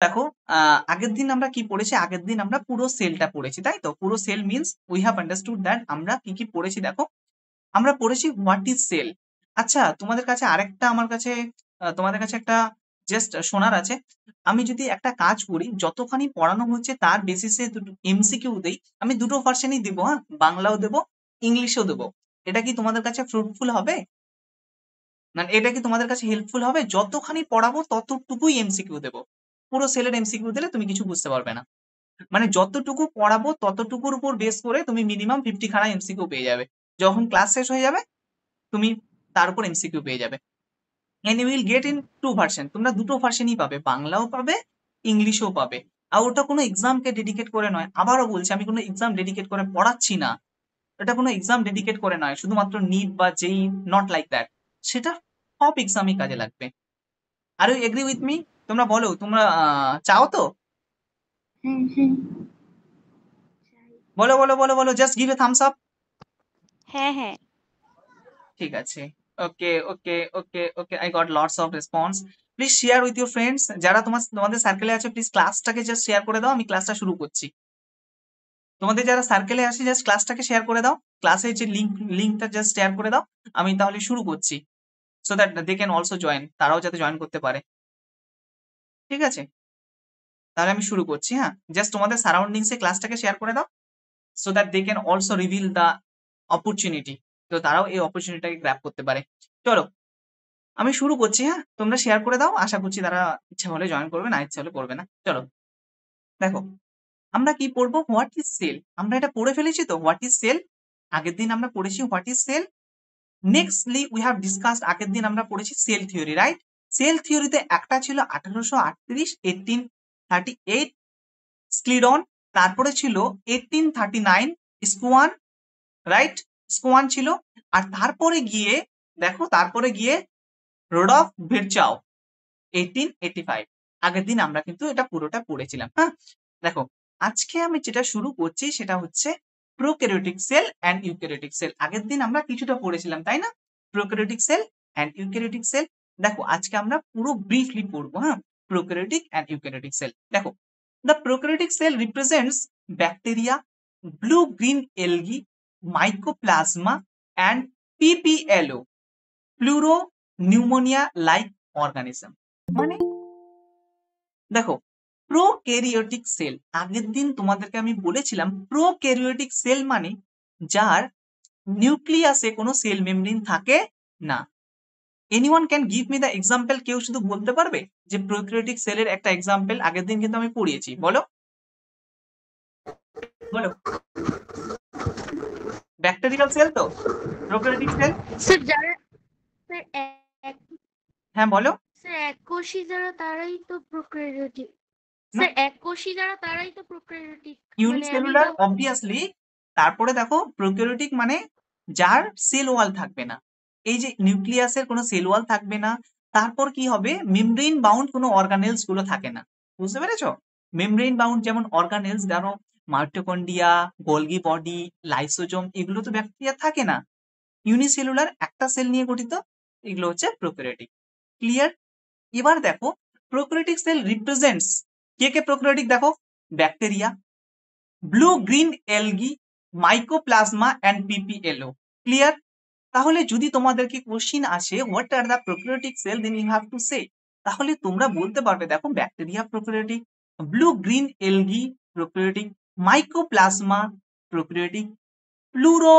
দেখো আগের দিন আমরা কি পড়েছি, আগের দিন আমরা পুরো সেলটা পড়েছি, তাই তো? পুরো cell means we have understood that আমরা কি কি পড়েছি। দেখো আমরা পড়েছি হোয়াট ইজ সেল। আচ্ছা তোমাদের কাছে আরেকটা, আমার কাছে তোমাদের কাছে একটা জাস্ট শোনার আছে। আমি যদি একটা কাজ করি, যতখানি পড়ানো হচ্ছে তার বেসিসে দুটো এমসিকিউ দেই, আমি দুটো ভার্সনই দিব, হ্যাঁ, বাংলাও দেবো ইংলিশেও দেবো। এটা কি তোমাদের কাছে ফ্রুটফুল হবে? মানে এটা কি তোমাদের কাছে হেল্পফুল হবে? যতখানি পড়াবো ততটুকুই এমসিকিউ দেবো। পুরো সেলের এমসিকিউ দিলে তুমি কিছু বুঝতে পারবে না। মানে যতটুকু পড়াবো ততটুকুর উপর বেস করে তুমি মিনিমাম 50 খানা এমসিকিউ পেয়ে যাবে। যখন ক্লাস শেষ হয়ে যাবে তুমি তার উপর এমসিকিউ পেয়ে যাবে। And you will get in two version, তোমরা দুটো ভার্সনই পাবে, বাংলাও পাবে ইংলিশও পাবে। আর ওটা কোনো এক্সামকে ডেডিকেট করে নয়, আবারও বলছি আমি কোনো এক্সাম ডেডিকেট করে পড়াচ্ছি না। এটা কোনো এক্সাম ডেডিকেট করে নয়, শুধুমাত্র নিট বা যেই, নট লাইক দ্যাট। সেটা সব এক্সামই কাজে লাগবে। Are you agree with me? তোমরা বলো, তোমরা চাও তো? হ্যাঁ হ্যাঁ বলো বলো বলো বলো, just give a thumbs up. হ্যাঁ হ্যাঁ ঠিক আছে। Okay okay okay okay, I got lots of response. Please share with your friends, যারা তোমাদের সার্কেলে আছে প্লিজ ক্লাসটাকে জাস্ট শেয়ার করে দাও, আমি ক্লাসটা শুরু করছি। তোমাদের যারা সার্কেলে আছে জাস্ট ক্লাসটাকে শেয়ার করে দাও, ক্লাসের যে লিঙ্কটা জাস্ট শেয়ার করে দাও, আমি তাহলে শুরু করছি। So that they can also join, তারাও যাতে জয়েন করতে পারে। ঠিক আছে, তাহলে আমি শুরু করছি। হ্যাঁ, জাস্ট তোমাদের সারাউন্ডিংসে ক্লাসটাকে শেয়ার করে দাও, so that they can also reveal the opportunity, তো তারাও এই অপরচুনিটিটাকে গ্র্যাব করতে পারে। চলো আমি শুরু করছি। হ্যাঁ, তোমরা শেয়ার করে দাও, আশা করছি তারা ইচ্ছা হলে জয়েন করবে, না ইচ্ছা হলে করবে না। চলো দেখো আমরা কি পড়বো, হোয়াট ইজ সেল। আমরা এটা পড়ে ফেলেছি তো, হোয়াট ইজ সেল। আগের দিন আমরা পড়েছি what is sell. Nextly we have discussed, আগের দিন আমরা পড়েছি সেল থিওরি, রাইট? সেল থিওরিতে একটা ছিল 1838, 1838 স্ক্লিডন। তারপরে ছিল 1839 স্কুয়ান, রাইট? স্কুয়ান ছিল। আর তারপরে গিয়ে দেখো, তারপরে গিয়ে রোডফ ভিরচাও 1885। আগের দিন আমরা কিন্তু এটা পুরোটা পড়েছিলাম। হ্যাঁ, দেখো আজকে আমি যেটা শুরু করছি সেটা হচ্ছে prokaryotic cell and eukaryotic cell. আগের দিন আমরা কিছুটা পড়েছিলাম, তাই না? Prokaryotic cell and eukaryotic cell. দেখো আজকে আমরা পুরো ব্রিফলি পড়বো। হ্যাঁ, প্রোক্যারিওটিক অ্যান্ড ইউক্যারিওটিক সেল। দেখো the prokaryotic cell represents bacteria, blue green algae, mycoplasma and PPLO, pleuro pneumonia like organism. মানে দেখো প্রোক্যারিওটিক সেল, আগের দিন তোমাদেরকে আমি বলেছিলাম প্রোক্যারিওটিক সেল মানে যার নিউক্লিয়াসে কোনো সেল মেমব্রেন থাকে না। Anyone can give me the example, কেউ শুধু বলতে পারবে যে প্রোক্যারিওটিক সেলের একটা এক্সাম্পল? আগের দিন কিন্তু আমি পড়িয়েছি, বলো বলো। ব্যাকটেরিয়াল সেল তো প্রোক্যারিওটিক সেল? স্যার যারা স্যার এক হ্যাঁ বলো। স্যার এককোষী যারা তারাই তো প্রোক্যারিওটিক। না, স্যার এককোষী যারা তারাই তো প্রোক্যারিওটিক, মানে আমি ইউনিসেলুলার তো অবভিয়াসলি। তারপরে দেখো প্রোক্যারিওটিক মানে যার সেল ওয়াল থাকবে না, এই যে নিউক্লিয়াসের কোনো সেল ওয়াল থাকবে না। তারপর কি হবে, মেমব্রেন বাউন্ড কোনো অর্গানেলস গুলো থাকে না। বুঝতে পেরেছো? মেমব্রেন বাউন্ড যেমন অর্গানেলস, ধরো মাইটোকন্ড্রিয়া, গোলগি বডি, লাইসোজোম, এগুলো তো ব্যাকটেরিয়া থাকে না। ইউনিসেলুলার একটা সেল নিয়ে গঠিত, এগুলো হচ্ছে প্রোক্যারিওটিক। ক্লিয়ার? এবার দেখো প্রোক্যারিওটিক সেল রিপ্রেজেন্টস কে কে প্রোক্যারিওটিক, দেখো bacteria, blue green algae, mycoplasma and PPLO. Clear? তাহলে যদি তোমাদেরকে কোশ্চিন আসে what are the prokaryotic cell, then you have to say, তাহলে তোমরা বলতে পারবে দেখো bacteria prokaryotic, blue green algae prokaryotic, mycoplasma prokaryotic, pleuro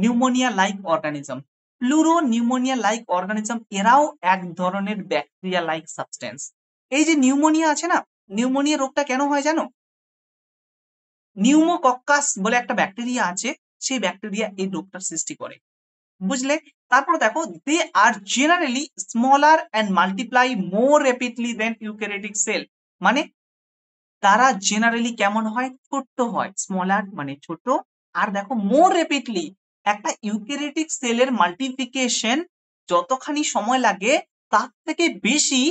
pneumonia like organism. Pleuro pneumonia like organism এরাও এক ধরনের ব্যাকটেরিয়া লাইক সাবস্টেন্স। এই যে নিউমোনিয়া আছে না, নিউমোনিয়া রোগটা কেন হয় জানো? নিউমোকক্কাস বলে একটা ব্যাকটেরিয়া আছে, সেই ব্যাকটেরিয়া এই রোগটার সৃষ্টি করে। বুঝলে? তারপর দেখো they are generally smaller and multiply more rapidly than eukaryotic cell. মানে তারা জেনারেলি কেমন হয়, ছোট্ট হয়, স্মলার মানে ছোট। আর দেখো মোর র্যাপিডলি, একটা ইউক্যারিওটিক সেলের মাল্টিপ্লিকেশন যতখানি সময় লাগে তার থেকে বেশি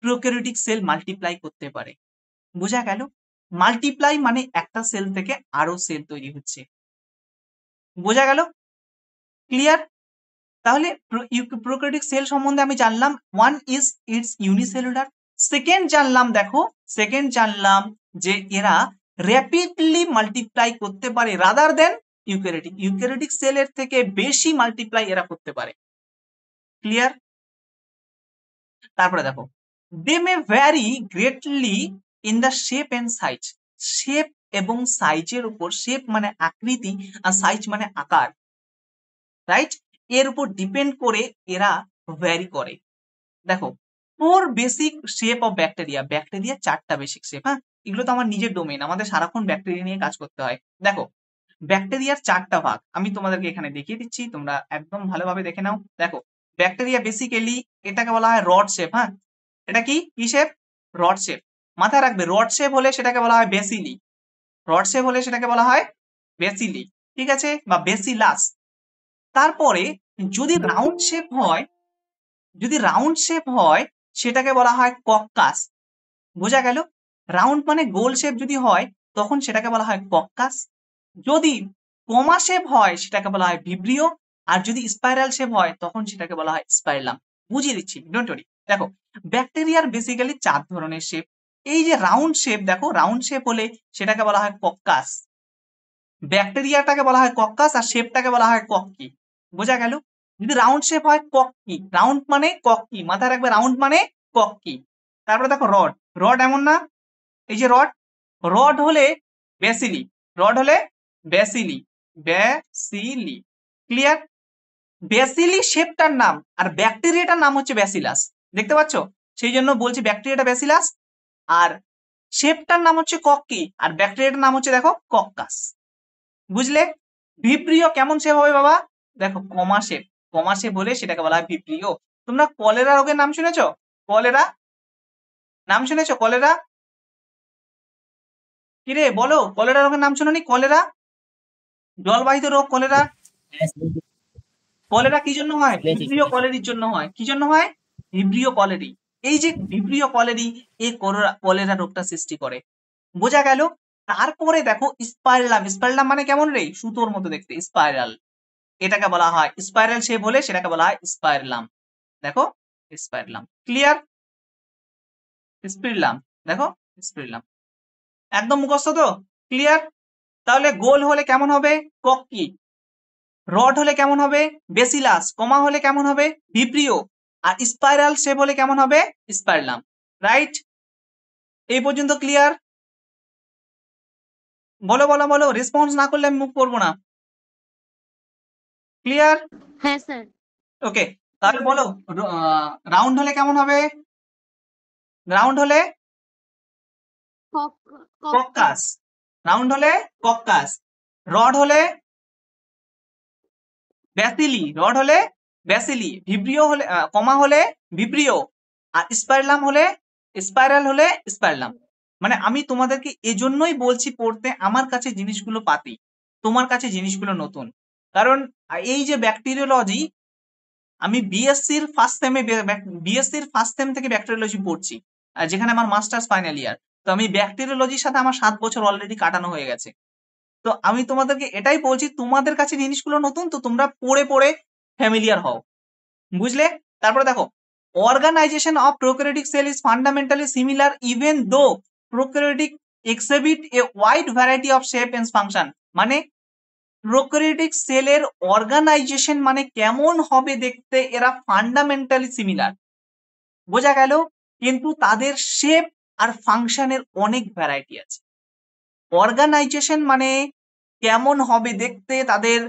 প্রোক্যারিওটিক সেল মাল্টিপ্লাই করতে পারে। বোঝা গেল? মাল্টিপ্লাই মানে একটা সেল থেকে আরো সেল তৈরি হচ্ছে। বোঝা গেল? ক্লিয়ার? তাহলে প্রোক্যারিওটিক সেল সম্বন্ধে আমি জানলাম, one is it's unicellular, second জানলাম, দেখো সেকেন্ড জানলাম যে এরা র্যাপিডলি মাল্টিপ্লাই করতে পারে রাদার দেন ইউক্যারিওটিক। ইউক্যারিওটিক সেলের থেকে বেশি মাল্টিপ্লাই এরা করতে পারে। ক্লিয়ার? তারপরে দেখো they may vary greatly in the shape and size. Shape এবং সাইজের উপর, শেপ মানে আকৃতি আর সাইজ মানে আকার, রাইট? এর উপর ডিপেন্ড করে এরা ভ্যারি করে। দেখো 4 basic shape of bacteria. Bacteria 4টা বেসিক শেপ। হ্যাঁ, এগুলো তো আমার নিজের ডোমেইন, আমাদের সারাক্ষণ ব্যাকটেরিয়া নিয়ে কাজ করতে হয়। দেখো ব্যাকটেরিয়ার 4টা ভাগ আমি তোমাদেরকে এখানে দেখিয়ে দিচ্ছি, তোমরা একদম ভালোভাবে দেখে নাও। দেখো ব্যাকটেরিয়া বেসিক্যালি এটাকে বলা হয় রড শেপ। হ্যাঁ, এটা কি শেপ? Rod shape. মাথায় রাখবে রড শেপ হলে সেটাকে বলা হয় বেসিলি। রড শেপ হলে সেটাকে বলা হয় বেসিলি, ঠিক আছে, বা বেসিলাস। তারপরে যদি রাউন্ড শেপ হয়, যদি রাউন্ড শেপ হয় সেটাকে বলা হয় কক্কাস। বোঝা গেল? রাউন্ড মানে গোল শেপ যদি হয় তখন সেটাকে বলা হয় কক্কাস। যদি কমা শেপ হয় সেটাকে বলা হয় ভিব্রিও। আর যদি স্পাইরাল শেপ হয় তখন সেটাকে বলা হয় স্পাইরালাম। বুঝিয়ে দিচ্ছি, ডোন্ট ওয়ারি। দেখো ব্যাকটেরিয়ার বেসিক্যালি 4 ধরনের শেপ। এই যে রাউন্ড শেপ, দেখো রাউন্ড শেপ হলে সেটাকে বলা হয় কক্কাস। ব্যাকটেরিয়াটাকে বলা হয় কক্কাস আর শেপটাকে বলা হয় কক্কি। বোঝা গেল? যদি রাউন্ড শেপ হয় কক্কি, রাউন্ড মানে কক্কি, মাথায় রাখবে রাউন্ড মানে কক্কি। তারপরে দেখো রড। রড এমন না, এই যে রড, রড হলে বেসিলি, রড হলে বেসিলি, বেসিলি। ক্লিয়ার? বেসিলি শেপটার নাম আর ব্যাকটেরিয়াটার নাম হচ্ছে ব্যাসিলাস। দেখতে পাচ্ছ? সেই জন্য বলছি ব্যাকটেরিয়াটা ব্যাসিলাস আর শেপটার নাম হচ্ছে কক্কি আর ব্যাকটেরিয়াটার নাম হচ্ছে দেখো কক্কাস। বুঝলে? ভিব্রিও কেমন শেপ হবে বাবা? দেখো কমা শেপ। কমা শেপ হলে সেটাকে বলা হয় ভিব্রিও। তোমরা কলেরা রোগের নাম শুনেছো? কলেরা নাম শুনেছো? কলেরা কিরে বলো, কলেরা রোগের নাম শুনোনি? কলেরা জলবাহিত রোগ, কলেরা। কলেরা কি জন্য হয়? ভিব্রিও কলেরির জন্য হয়। কি জন্য হয়? Vibrio colliery. এই যে ভিব্রিও কলেরি এই কলেরা রোগটা সৃষ্টি করে। বোঝা গেল? তারপরে দেখো স্পাইরালাম। স্পাইরালাম মানে কেমন রে? সুতোর মতো দেখতে, স্পাইরাল। এটাকে বলা হয় স্পাইরাল শেপ হলে সেটাকে বলা হয় স্পাইরালাম। দেখো স্পাইরালাম। ক্লিয়ার? স্পিরালাম, দেখো স্পিরালাম। একদম মুখস্থ তো? ক্লিয়ার? তাহলে গোল হলে কেমন হবে? কক্কি। রড হলে কেমন হবে? বেসিলাস। কমা হলে কেমন হবে? ভিব্রিও। আর স্পাইরাল শেপ হলে কেমন হবে? স্পাইরালাম। রাইট? এই পর্যন্ত ক্লিয়ার? বলো বলো বলো, রেসপন্স না করলে আমি মুখ করবো না। ক্লিয়ার? হ্যাঁ স্যার। ওকে, তাহলে বলো রাউন্ড হলে কেমন হবে? রাউন্ড হলে কক্কাস। কক্কাস। রাউন্ড হলে কক্কাস। রড হলে ব্যাসিলি। রড হলে ব্যাসিলি। ভিব্রিও হলে কমা হলে ভিব্রিও। আর স্পাইরালাম হলে স্পাইরাল হলে স্পাইরালাম। মানে আমি তোমাদেরকে এজন্যই বলছি পড়তে, আমার কাছে জিনিসগুলো পাতি, তোমার কাছে জিনিসগুলো নতুন। কারণ এই যে ব্যাকটেরিওলজি, আমি বিএসসির ফার্স্ট সেমে, বিএসসির ফার্স্ট সেম থেকে ব্যাকটেরিওলজি পড়ছি, আর যেখানে আমার মাস্টার্স ফাইনাল ইয়ার। তো আমি ব্যাকটেরিওলজির সাথে আমার 7 বছর অলরেডি কাটানো হয়ে গেছে। তো আমি তোমাদেরকে এটাই বলছি, তোমাদের কাছে জিনিসগুলো নতুন, তো তোমরা পড়ে পড়ে ফ্যামিলিয়ার হও। বুঝলে? তারপরে দেখো organisation of prokaryotic cell is fundamentally similar even though prokaryotic exhibit a wide variety of shape and function. মানে প্রোক্যারিওটিক সেলের অর্গানাইজেশন মানে কেমন হবে দেখতে, এরা ফান্ডামেন্টালি সিমিলার। বোঝা গেল? কিন্তু তাদের শেপ আর ফাংশনের অনেক ভ্যারাইটি আছে। অর্গানাইজেশন মানে কেমন হবে দেখতে, তাদের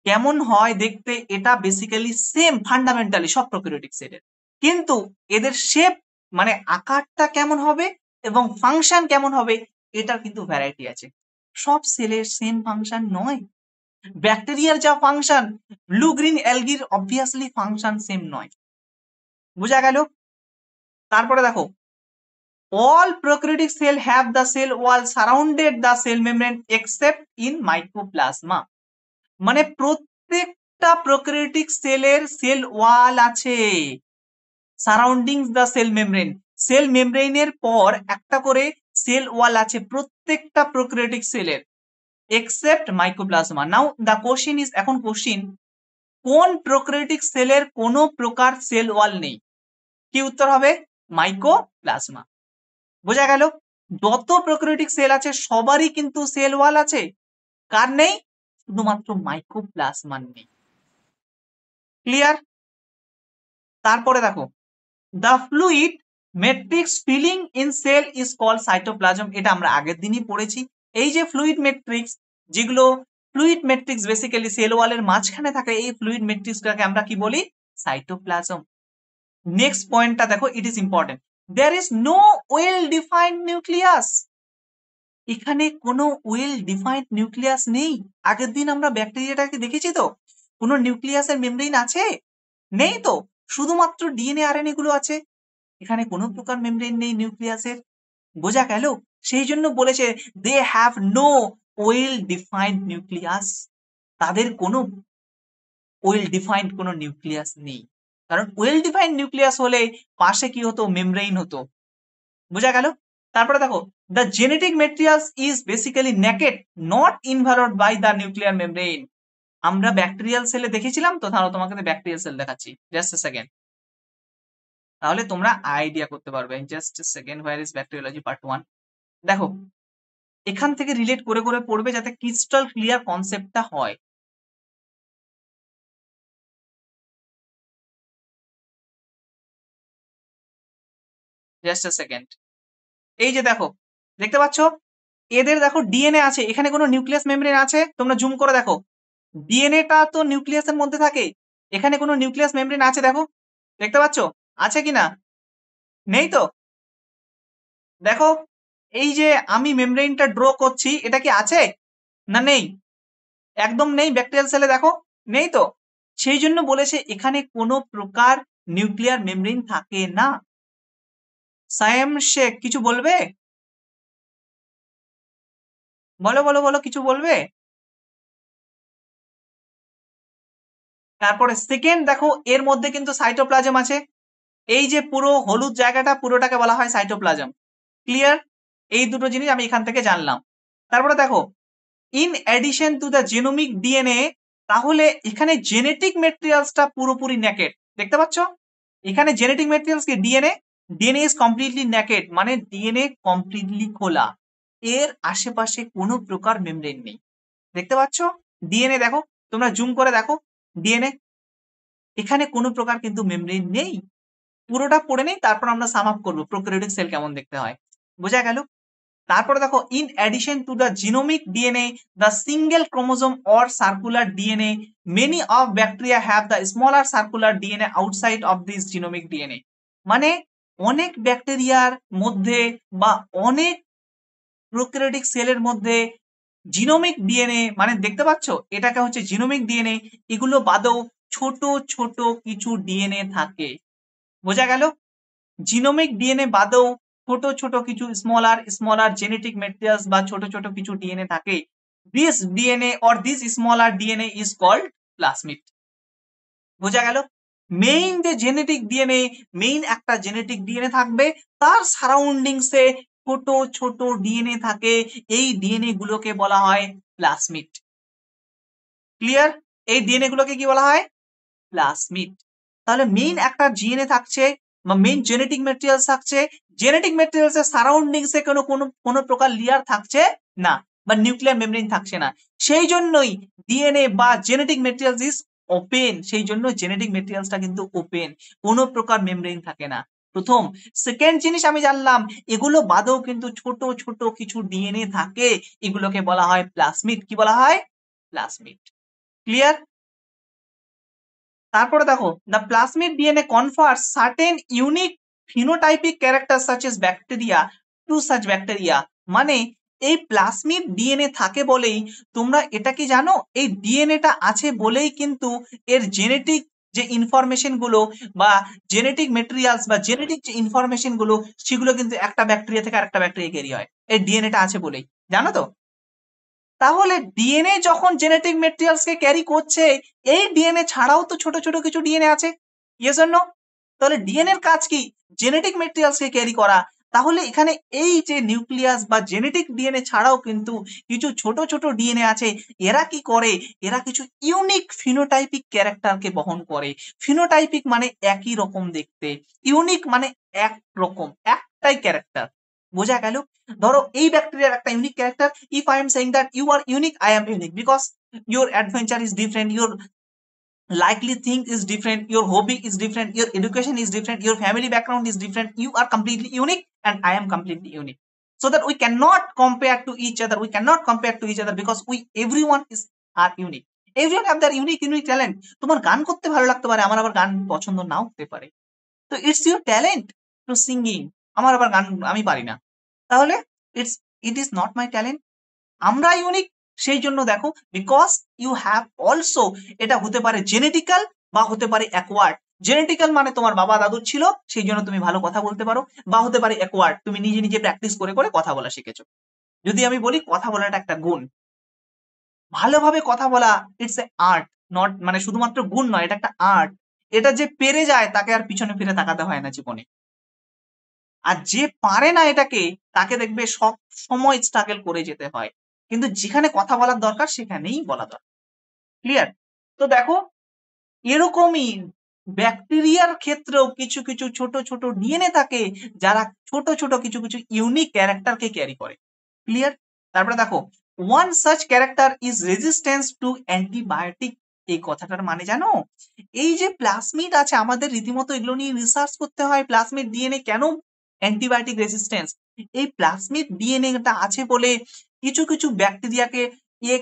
কেমন হয় দেখতে, এটা বেসিক্যালি সেম ফান্ডামেন্টালি সব প্রোক্যারিওটিক সেলের। কিন্তু এদের শেপ মানে আকারটা কেমন হবে এবং ফাংশন কেমন হবে, এটার কিন্তু ভ্যারাইটি আছে। সব সেলের সেম ফাংশন নয়। ব্যাকটেরিয়ার যা ফাংশন, ব্লু গ্রিন অ্যালগির অবভিয়াসলি ফাংশন সেম নয়। বোঝা গেল? তারপরে দেখো all prokaryotic cell have the cell wall surrounded the cell membrane except in mycoplasma। মানে প্রত্যেকটা প্রোক্যারিওটিক সেলের সেল ওয়াল আছে surrounding the cell membrane. Cell মেমব্রেনের পর একটা করে সেল ওয়াল আছে প্রত্যেকটা প্রোক্যারিওটিক সেলের, except mycoplasma. Now the question is, এখন কোশ্চিন, কোন প্রোক্যারিওটিক সেলের কোনো প্রকার সেল ওয়াল নেই? কি উত্তর হবে? মাইকোপ্লাজমা। বোঝা গেল? যত প্রোক্যারিওটিক সেল আছে সবারই কিন্তু সেল ওয়াল আছে, কার নেই? শুধুমাত্র মাইকোপ্লাজমার নেই। ক্লিয়ার? তারপরে দেখো, the fluid matrix filling in cell is called cytoplasm. এটা আমরা আগের দিনই পড়েছি। এই যে ফ্লুইড ম্যাট্রিক্স, যেগুলো ফ্লুইড ম্যাট্রিক্স বেসিক্যালি সেল ওয়ালের মাঝখানে থাকে, এই ফ্লুইড ম্যাট্রিক্সটাকে আমরা কি বলি? সাইটোপ্লাজম। নেক্সট পয়েন্টটা দেখো, it is important. There is no well defined nucleus. এখানে কোনো ওয়েল ডিফাইন্ড নিউক্লিয়াস নেই। আগের দিন আমরা ব্যাকটেরিয়াটাকে দেখেছি তো, কোনো নিউক্লিয়াসের মেমব্রেন আছে? নেই তো, শুধুমাত্র ডিএনএ আরএনএ গুলো আছে। এখানে কোনো প্রকার মেমব্রেন নেই নিউক্লিয়াসের। বোঝা গেল? সেই জন্য বলেছে they have no well defined nucleus. তাদের কোনো ওয়েল ডিফাইন্ড কোনো নিউক্লিয়াস নেই। কারণ ওয়েল ডিফাইন্ড নিউক্লিয়াস হলে পাশে কি হতো? মেমব্রেন হতো। বোঝা গেল? তারপরে দেখো, the genetic materials is basically naked, not enveloped by the nuclear membrane. আমরা ব্যাকটেরিয়াল সেলে দেখেছিলাম তো, তাহলে তোমাকে ব্যাকটেরিয়াল সেল দেখাচ্ছি। জাস্ট এ সেকেন্ড, তাহলে তোমরা আইডিয়া করতে পারবে। Just a second, where is bacteriology part 1। দেখো, এখান থেকে রিলেট করে করে পড়বে যাতে ক্রিস্টাল ক্লিয়ার কনসেপ্টটা হয়। Just a second. এই যে দেখো, দেখতে পাচ্ছ এদের দেখো ডিএনএ আছে, এখানে কোনো নিউক্লিয়াস মেমব্রেন আছে? তোমরা জুম করে দেখো, ডিএনএটা তো নিউক্লিয়াসের মধ্যে থাকে, এখানে কোনো নিউক্লিয়াস মেমব্রেন আছে? দেখো, দেখতে পাচ্ছ আছে কিনা? নেই তো। দেখো, এই যে আমি মেমব্রেনটা ড্র করছি, এটা কি আছে না নেই? একদম নেই। ব্যাকটেরিয়াল সেলে দেখো, নেই তো। সেই জন্য বলেছে এখানে কোনো প্রকার নিউক্লিয়ার মেমব্রেন থাকে না। সায়েম শেখ কিছু বলবে? বলো বলো বলো, কিছু বলবে? তারপরে সেকেন্ড দেখো, এর মধ্যে কিন্তু সাইটোপ্লাজম আছে। এই যে পুরো হলুদ জায়গাটা, পুরোটাকে বলা হয় সাইটোপ্লাজম। ক্লিয়ার? এই দুটো জিনিস আমি এখান থেকে জানলাম। তারপরে দেখো, in addition to the genomic DNA, তাহলে এখানে জেনেটিক ম্যাটেরিয়ালসটা পুরোপুরি নেকেড। দেখতে পাচ্ছ এখানে জেনেটিক ম্যাটেরিয়ালস কি? DNA. DNA is completely naked, মানে ডিএনএ কমপ্লিটলি খোলা, এর আশেপাশে কোনো প্রকার মেমব্রেন নেই। দেখতে পাচ্ছ ডিএনএ? দেখো, তোমরা জুম করে দেখো ডিএনএ, এখানে কোনো প্রকার কিন্তু মেমব্রেন নেই। পুরোটা পড়ে নেই, তারপর আমরা সাম আপ করবো প্রোক্যারিওটিক সেল কেমন দেখতে হয়। বোঝা গেল? তারপরে দেখো, in addition to the genomic DNA, the single chromosome or circular DNA, many of bacteria have the smaller circular DNA outside of this genomic DNA. মানে অনেক ব্যাকটেরিয়ার মধ্যে বা অনেক প্রোক্যারিওটিক সেলের মধ্যে জিনোমিক ডিএনএ, মানে দেখতে পাচ্ছ এটাকে হচ্ছে জিনোমিক ডিএনএ, এগুলো বাদেও ছোট ছোট কিছু ডিএনএ থাকে। বোঝা গেল? জিনোমিক ডিএনএ বাদেও ছোট ছোট কিছু স্মলার স্মলার জেনেটিক ম্যাটেরিয়ালস বা ছোট ছোট কিছু ডিএনএ থাকে। This DNA or this smaller DNA is called plasmid. বোঝা গেল? মেইন যে জেনেটিক ডিএনএ, মেইন একটা জেনেটিক ডিএনএ থাকবে, তার সারাউন্ডিংসে ছোট ছোট ডিএনএ থাকে, এই ডিএনএ গুলোকে বলা হয় প্লাসমিড। ক্লিয়ার? এই ডিএনএ গুলোকে কি বলা হয়? প্লাসমিড। তাহলে মেইন একটা ডিএনএ থাকছে বা মেইন জেনেটিক ম্যাটেরিয়ালস থাকছে, জেনেটিক ম্যাটেরিয়ালস এর সারাউন্ডিংস এ কোনো প্রকার লেয়ার থাকছে না বা নিউক্লিয়ার মেমব্রেন থাকছে না। সেই জন্যই ডিএনএ বা জেনেটিক ম্যাটেরিয়ালস ইজ ওপেন। সেই জন্য জেনেটিক ম্যাটেরিয়ালসটা কিন্তু ওপেন, কোনো প্রকার মেমব্রেন থাকে না। প্রথম। সেকেন্ড জিনিস আমি জানলাম, এগুলো বাদেও কিন্তু ছোট ছোট কিছু ডিএনএ থাকে, এগুলোকে বলা হয় প্লাসমিড। কি বলা হয়? প্লাসমিড। ক্লিয়ার? তারপরে দেখো, the plasmid DNA confers certain unique phenotypic character such as bacteria to such bacteria. মানে এই প্লাসমিড ডিএনএ থাকে বলেই, তোমরা এটা কি জানো, এই ডিএনএটা আছে বলেই কিন্তু এর জেনেটিক যে ইনফরমেশন গুলো বা জেনেটিক মেটেরিয়ালস বা জেনেটিক যে ইনফরমেশন গুলো, সেগুলো কিন্তু একটা ব্যাকটেরিয়া থেকে আরেকটা ব্যাকটেরিয়া ক্যারি হয়, এই ডিএনএটা আছে বলেই। জানো তো? তাহলে ডিএনএ যখন জেনেটিক মেটেরিয়ালস কে ক্যারি করছে, এই ডিএনএ ছাড়াও তো ছোট ছোট কিছু ডিএনএ আছে। Yes or no? তাহলে ডিএনএ এর কাজ কি? জেনেটিক মেটেরিয়ালস কে ক্যারি করা। তাহলে এখানে এই যে নিউক্লিয়াস বা জেনেটিক ডিএনএ ছাড়াও কিন্তু কিছু ছোট ছোট ডিএনএ আছে, এরা কি করে, এরা কিছু ইউনিক ফিনোটাইপিক ক্যারেক্টারকে বহন করে। ফিনোটাইপিক মানে একই রকম দেখতে, ইউনিক মানে একরকম, একটাই ক্যারেক্টার। বোঝা গেল? ধরো এই ব্যাকটেরিয়ার একটা unique character, if I am saying that you are unique, I am unique because your adventure is different, your likely thing is different, your hobby is different, your education is different, your family background is different, you are completely unique and I am completely unique, so that we cannot compare to each other, we cannot compare to each other because we everyone is are unique, everyone have their unique talent. তোমার গান করতে ভালো লাগতে পারে, আমার আবার গান পছন্দ নাও হতে পারে, তো it's your talent two singing, আমার আবার গান আমি পারি না, তাহলে it is not my talent. আমরা ইউনিক, সেই জন্য দেখো, বিকজ ইউ হ্যাভ অলসো, এটা হতে পারে জেনেটিক্যাল বা হতে পারে অ্যাকোয়ার্ড। জেনেটিক্যাল মানে তোমার বাবা দাদুর ছিল, সেই জন্য তুমি ভালো কথা বলতে পারো, বা হতে পারে অ্যাকোয়ার্ড, তুমি নিজে নিজে প্র্যাকটিস করে করে কথা বলা শিখেছো। যদি আমি বলি কথা বলাটা একটা গুণ, ভালোভাবে কথা বলা ইটস এ আর্ট, নট মানে শুধুমাত্র গুণ নয়, এটা একটা আর্ট। এটা যে পেরে যায় তাকে আর পিছনে ফিরে তাকাতে হয় না জীবনে, আর যে পারে না এটাকে, তাকে দেখবে সব সময় স্ট্রাগল করে যেতে হয়, কিন্তু যেখানে কথা বলার দরকার সেখানেই বলা দরকার। ক্লিয়ার? তো দেখো, এরকমই ব্যাকটেরিয়ার ক্ষেত্রেও কিছু কিছু ছোট ছোট ডিএনএ থাকে, যারা ছোট ছোট কিছু কিছু ইউনিক ক্যারেক্টারকে ক্যারি করে। ক্লিয়ার? তারপরে দেখো, one such character is resistance to antibiotic. এই কথাটার মানে জানো? এই যে প্লাজমিড আছে আমাদের, রীতিমতো এগুলো নিয়ে রিসার্চ করতে হয়, প্লাজমিড ডিএনএ কেন অ্যান্টিবায়োটিক রেজিস্ট্যান্স। এই প্লাজমিড ডিএনএটা আছে বলে কিছু কিছু ব্যাকটেরিয়াকে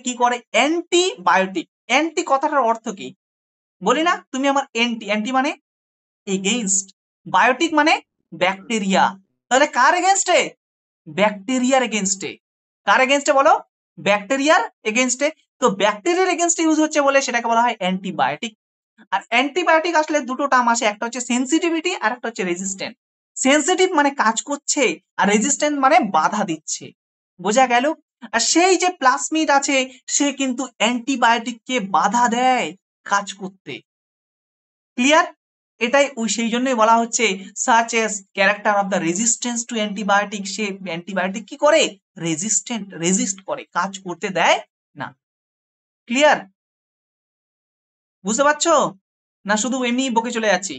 কি করে, অ্যান্টিবায়োটিক। অ্যান্টি কথাটার অর্থ কি বলি না, তুমি আমার অ্যান্টি, অ্যান্টি মানে এগেইনস্ট, বায়োটিক মানে ব্যাকটেরিয়া, তাহলে কার এগেনস্টে? ব্যাকটেরিয়ার এগেনস্টে। কার এগেনস্টে বলো? ব্যাকটেরিয়ার এগেনস্টে। তো ব্যাকটেরিয়ার এগেনস্টে ইউজ হচ্ছে বলে সেটাকে বলা হয় অ্যান্টিবায়োটিক। আর অ্যান্টিবায়োটিক আসলে দুটো টার্ম আসে, একটা হচ্ছে সেনসিটিভিটি আর একটা হচ্ছে রেজিস্ট্যান্ট। সেনসিটিভ মানে কাজ করছে, আর রেজিস্ট্যান্ট মানে বাধা দিচ্ছে। বোঝা গেল? আর সেই যে প্লাজমিড আছে, সে কিন্তু অ্যান্টিবায়োটিককে বাধা দেয় কাজ করতে। ক্লিয়ার? এটাই ওই সেই জন্যই বলা হচ্ছে such as character of the resistance to antibiotic. সে অ্যান্টিবায়োটিক কি করে, রেজিস্ট করে, কাজ করতে দেয় না। ক্লিয়ার? বুঝতে পারছো না শুধু এমনি বকে চলে যাচ্ছি?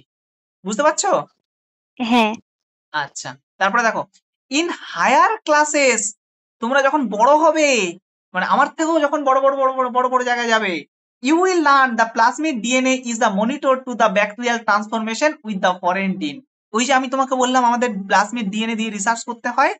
বুঝতে পারছো? হ্যাঁ। আচ্ছা, তারপরে দেখো, ইন হায়ার ক্লাসেস, তোমরা যখন বড় হবে, মানে আমার থেকেও যখন বড় বড় জায়গায় যাবে, you will learn the plasmid DNA is the monitor to the bacterial transformation with the foreign gene. ওই যে আমি তোমাকে বললাম আমাদের প্লাজমিড ডিএনএ দিয়ে রিসার্চ করতে হয়,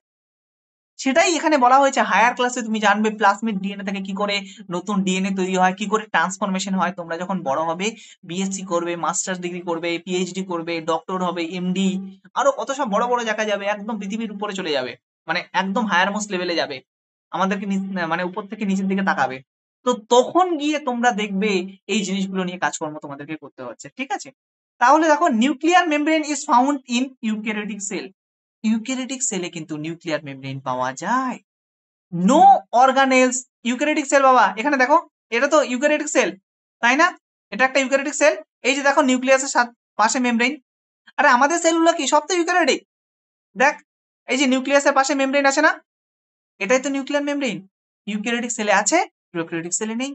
সেটাই এখানে বলা হয়েছে। হায়ার ক্লাসে তুমি জানবে প্লাজমিড ডিএনএ থেকে কি করে নতুন ডিএনএ তৈরি হয়, কি করে ট্রান্সফরমেশন হয়। তোমরা যখন বড় হবে, বিএসসি করবে, মাস্টার্স ডিগ্রি করবে, পিএইচডি করবে, ডক্টর হবে, এমডি, আরো কত সব বড় বড় জায়গায় যাবে, একদম পৃথিবীর উপরে চলে যাবে, মানে একদম হায়ার মোস্ট লেভেলে যাবে, আমাদেরকে মানে উপর থেকে নিচের দিকে তাকাবে। তো তখন গিয়ে তোমরা দেখবে এই জিনিসগুলো নিয়ে কাজকর্ম তোমাদেরকে করতে হচ্ছে। ঠিক আছে? তাহলে দেখো, nuclear membrane is found in eukaryotic sell. Eukaryotic সেলে কিন্তু নিউক্লিয়ার মেমব্রেন পাওয়া যায়। নো অর্গানেলস, ইউক্যারিওটিক সেল বাবা, এখানে দেখো, এটা তো ইউক্যারিওটিক সেল, তাই না? এটা একটা ইউক্যারিওটিক সেল। এই যে দেখো নিউক্লিয়াসের পাশে মেমব্রেন, আরে আমাদের সেলগুলো কি সব তো ইউক্যারিওটিক। দেখ, এই যে নিউক্লিয়াসের পাশে মেমব্রেন আছে না, এটাই তো নিউক্লিয়ার মেমব্রেন। ইউক্যারিওটিক সেলে আছে, প্রোক্যারিওটিক সেলে নেই।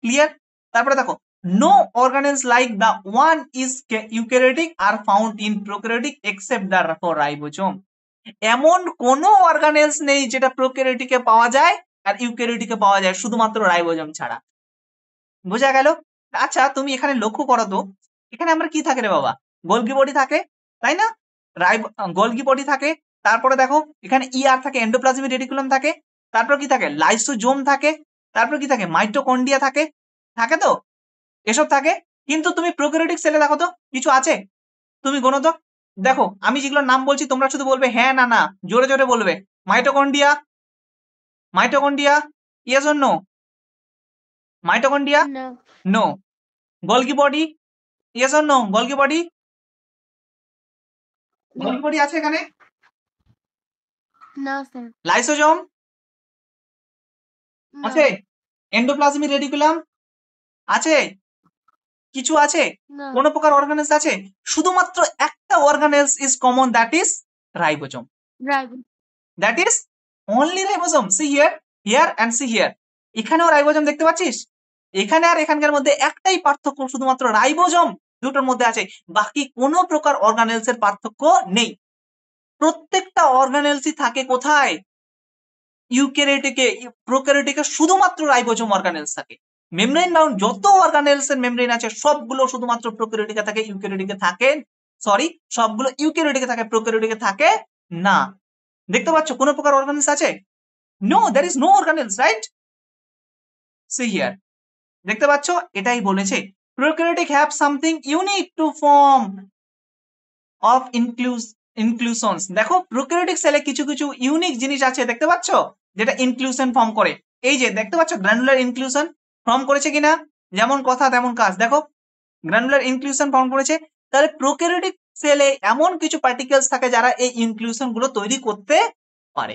ক্লিয়ার? তারপরে দেখো, no organelles like the one is eukaryotic are found in prokaryotic except the ribosome. এমন কোন অর্গানেলস নেই যেটা প্রোক্যারিওটিকে পাওয়া যায় আর ইউক্যারিওটিকে পাওয়া যায়, শুধুমাত্র রাইবোজোম ছাড়া। বোঝা গেল? আচ্ছা তুমি এখানে লক্ষ্য করো তো, এখানে আমরা কি থাকে রে বাবা, গোলগি বডি থাকে, তাই না? গোলগি বডি থাকে, তারপরে দেখো এখানে ইআর থাকে, এন্ডোপ্লাজমিক রেটিকুলাম থাকে, তারপর কি থাকে, লাইসোজোম থাকে, তারপর কি থাকে, মাইটোকন্ড্রিয়া থাকে, থাকে তো, এসব থাকে। কিন্তু তুমি প্রোক্যারিওটিক সেলে দেখো তো কিছু আছে? তুমি গোনো তো, দেখো আমি যেগুলোর নাম বলছি তোমরা শুধু বলবে হ্যাঁ না না, জোরে জোরে বলবে। Mitochondria, mitochondria, yes or no? Mitochondria, না। No. Golgi body, yes or no? Golgi body, না। গোলগি বডি আছে এখানে। না স্যার। লাইসোজোম না। আছে, এন্ডোপ্লাজমিক রেটিকুলাম আছে, কিছু আছে, না। কোন প্রকার অর্গানেলস আছে? শুধুমাত্র একটা organelles is common, that is ribosome. Ribosome. That is only ribosome. C here, here and C here. এখানেও রাইবোজোম দেখতে পাচ্ছিস, এখানে আর এখানকার মধ্যে একটাই পার্থক্য, শুধুমাত্র রাইবোজোম দুটোর মধ্যে আছে, বাকি কোনো প্রকার অর্গানেলস এর পার্থক্য নেই। প্রত্যেকটা অর্গানেলসই থাকে কোথায়? ইউক্যারিওটিকে, প্রোক্যারিওটিকে শুধুমাত্র রাইবোজোম অর্গানেলস থাকে। মেমব্রেন বাউন্ড যত অর্গানেলস এর মেমব্রেন আছে সবগুলো শুধুমাত্র প্রোক্যারিওটিকে থাকে, ইউক্যারিওটিকে থাকে, সরি, সবগুলো ইউক্যারিওটিকে থাকে, প্রোক্যারিওটিকে থাকে না। দেখতে পাচ্ছ কোনো প্রকার অর্গানেলস আছে? No, there is no organelles, right? See here, দেখতে পাচ্ছ এটাই বলেছে, prokaryotic have something unique to form of inclusions. দেখো প্রোক্যারিওটিক সেলে কিছু কিছু ইউনিক জিনিস আছে, দেখতে পাচ্ছ, যেটা ইনক্লুশন ফর্ম করে। এই যে দেখতে পাচ্ছ গ্রানুলার ইনক্লুশন ফর্ম করেছে কিনা, যেমন কথা তেমন কাজ, দেখো গ্রানুলার ইনক্লুশন ফর্ম করেছে। তাহলে প্রোক্যারিওটিক সেলে এমন কিছু পার্টিকেলস থাকে যারা এই ইনক্লুশন গুলো তৈরি করতে পারে।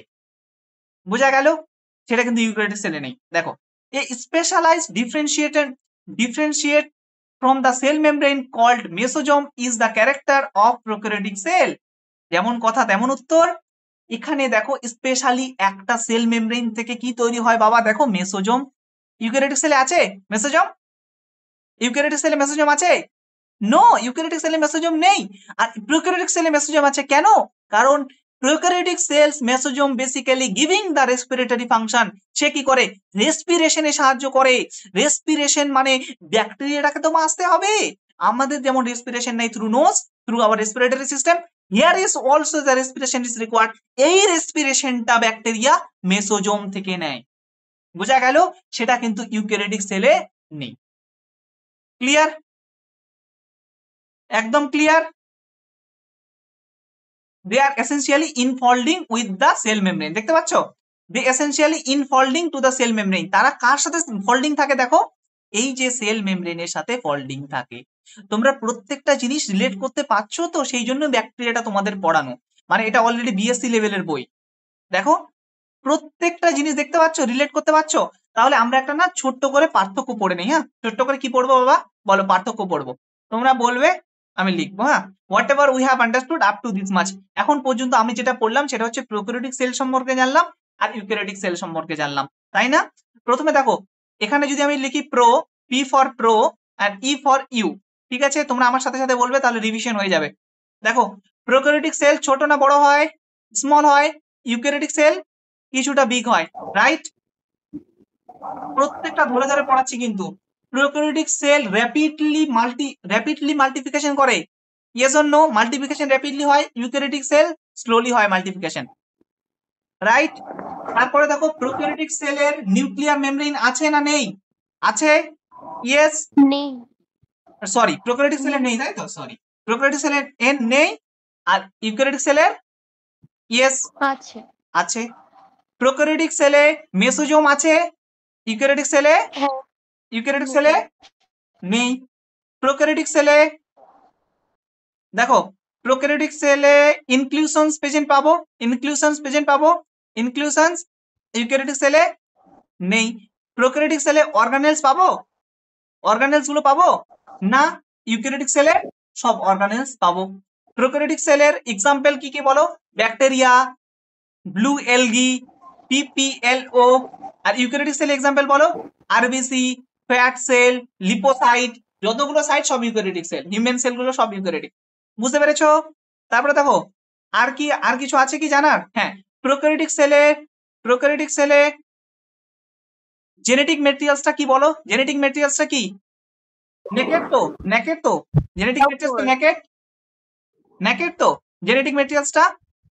বোঝা গেল? সেটা কিন্তু ইউক্যারিওটিক সেলে নেই। দেখো, a specialised differentiate from the cell membrane called mesosome is the character of prokaryotic cell. যেমন কথা তেমন উত্তর। এখানে দেখো স্পেশালি একটা সেল মেমব্রেন থেকে কি তৈরি হয় বাবা, দেখো মেসোজোম। ইউক্যারিওটিক সেলে আছে মেসোজোম? ইউক্যারিওটিক সেলে মেসোজোম আছে? নো, ইউক্যারিওটিক সেলে মেসোজোম নেই। আর প্রোক্যারিওটিক সেলে মেসোজোম আছে কেন? কারণ prokaryotic cells mesosome basically giving the respiratory function. সে কি করে? রেসপিরেশনে সাহায্য করে। রেসপিরেশন মানে ব্যাকটেরিয়াটাকে তো বাঁচতে হবে। আমাদের যেমন রেসপিরেশন নেই through nose, through our respiratory system, here is also the respiration is required. এই রেসপিরেশনটা ব্যাকটেরিয়া মেসোজোম থেকে নেয়। বোঝা গেল? সেটা কিন্তু ইউক্যারিওটিক সেলে নেই। ক্লিয়ার? একদম clear? they are essentially infolding with the cell membrane। দেখতে পাচ্ছ, they essentially infolding to the cell membrane। তারা কার সাথে ফোল্ডিং থাকে? দেখো এই যে সেল মেমব্রেনের সাথে ফোল্ডিং থাকে। তোমরা প্রত্যেকটা জিনিস রিলেট করতে পারছো তো, সেই জন্য ব্যাকটেরিয়াটা তোমাদের পড়ানো, মানে এটা অলরেডি বিএসসি লেভেলের বই। দেখো প্রত্যেকটা জিনিস দেখতে পাচ্ছ, রিলেট করতে পারছো। তাহলে আমরা একটা না ছোট্ট করে পার্থক্য পড়ে নেই। হ্যাঁ, ছোট্ট করে কি পড়বো বাবা বলো? পার্থক্য পড়বো, তোমরা বলবে, আমি লিখবো। হ্যাঁ, what ever we have understood up to this much. এখন পর্যন্ত আমি যেটা পড়লাম সেটা হচ্ছে প্রোক্যারিওটিক সেল সম্পর্কে জানলাম আর ইউক্যারিওটিক সেল সম্পর্কে জানলাম, তাই না? প্রথমে দেখো এখানে যদি আমি লিখি pro, P for pro and E for eu, ঠিক আছে? তোমরা আমার সাথে সাথে বলবে, তাহলে রিভিশন হয়ে যাবে। দেখো প্রোক্যারিওটিক সেল ছোট না বড় হয়? স্মল হয়। ইউক্যারিওটিক সেল কিছুটা বিগ হয়, রাইট? প্রত্যেকটা ধরে ধরে পড়াচ্ছি কিন্তু। প্রোক্যারিওটিক সেল র্যাপিডলি মাল্টিপ্লিকেশন করে, yes or no? Multiplication rapidly হয়, ইউক্যারিওটিক সেল স্লোলি হয় মাল্টিপ্লিকেশন, রাইট? তারপরে দেখো প্রোক্যারিওটিক সেলের নিউক্লিয়ার মেমব্রেন আছে না নেই? আছে, ইয়েস, নেই। সরি প্রোক্যারিওটিক সেলের নেই, তাই তো, সরি প্রোক্যারিওটিক সেলের এন নেই, আর ইউক্যারিওটিক সেলের ইয়েস আছে। আছে। প্রোক্যারিওটিক সেলে মেসোজোম আছে, ইউক্যারিওটিক সেলে, হ্যাঁ। ইউক্যারিওটিক সেলে নেই। প্রোক্যারিওটিক সেলে দেখো, প্রোক্যারিওটিক সেলে ইনক্লুশনস প্রেজেন্ট পাবো, ইনক্লুশনস প্রেজেন্ট পাবো, ইনক্লুশনস। ইউক্যারিওটিক সেলে নেই। প্রোক্যারিওটিক সেলে অর্গানেলস পাবো, অর্গানেলস গুলো পাবো না, ইউক্যারিওটিক সেলে সব অর্গানেলস পাবো। প্রোক্যারিওটিক সেলের এক্সাম্পল কি কি বলো? Bacteria, blue algae, PPLO. আর ইউক্যারিওটিক সেল এক্সাম্পল বলো? আরবিসি, ফ্যাট সেল, লিপোসাইট, যতগুলো সাইট সব ইউক্যারিওটিক সেল, হিউম্যান সেল গুলো সব ইউক্যারিওটিক। বুঝতে পেরেছো? তারপরে দেখো আর কি, আর কিছু আছে কি জানার? হ্যাঁ, প্রোক্যারিওটিক সেলে জেনেটিক ম্যাটেরিয়ালসটা কি বলো? জেনেটিক ম্যাটেরিয়ালসটা কি? নেকেড তো, নেকেড তো, জেনেটিক ম্যাটেরিয়ালস তো নেকেড, নেকেড তো জেনেটিক ম্যাটেরিয়ালসটা।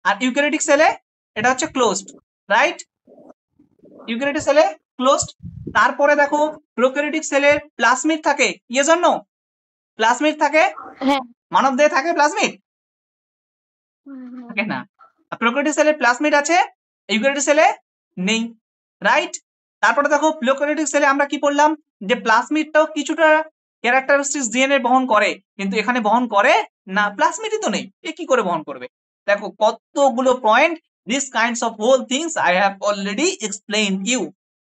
আর ইউক্যারিওটিক সেলে এটা হচ্ছে ক্লোজড, রাইট? ইউক্যারিওটিক সেলে ক্লোজড। তারপরে দেখো প্রোক্যারিওটিক সেলের প্লাজমিড থাকে, ইয়েস অর নো? প্লাজমিড থাকে, হ্যাঁ। মানব দেহে থাকে প্লাজমিড? হুম। থাকে না। প্রোক্যারিওটিক সেলে প্লাজমিড আছে, ইউক্যারিওটিক সেলে নেই, রাইট? তারপরে দেখো প্রোক্যারিওটিক সেলে আমরা কি পড়লাম, যে প্লাজমিডটাও কিছুটা ক্যারেক্টারিস্টিক্স ডিএনএ বহন করে, কিন্তু এখানে বহন করে না, প্লাজমিডই তো নেই, এ কি করে বহন করবে? দেখো কতগুলো point, this kinds of whole things I have already explained you.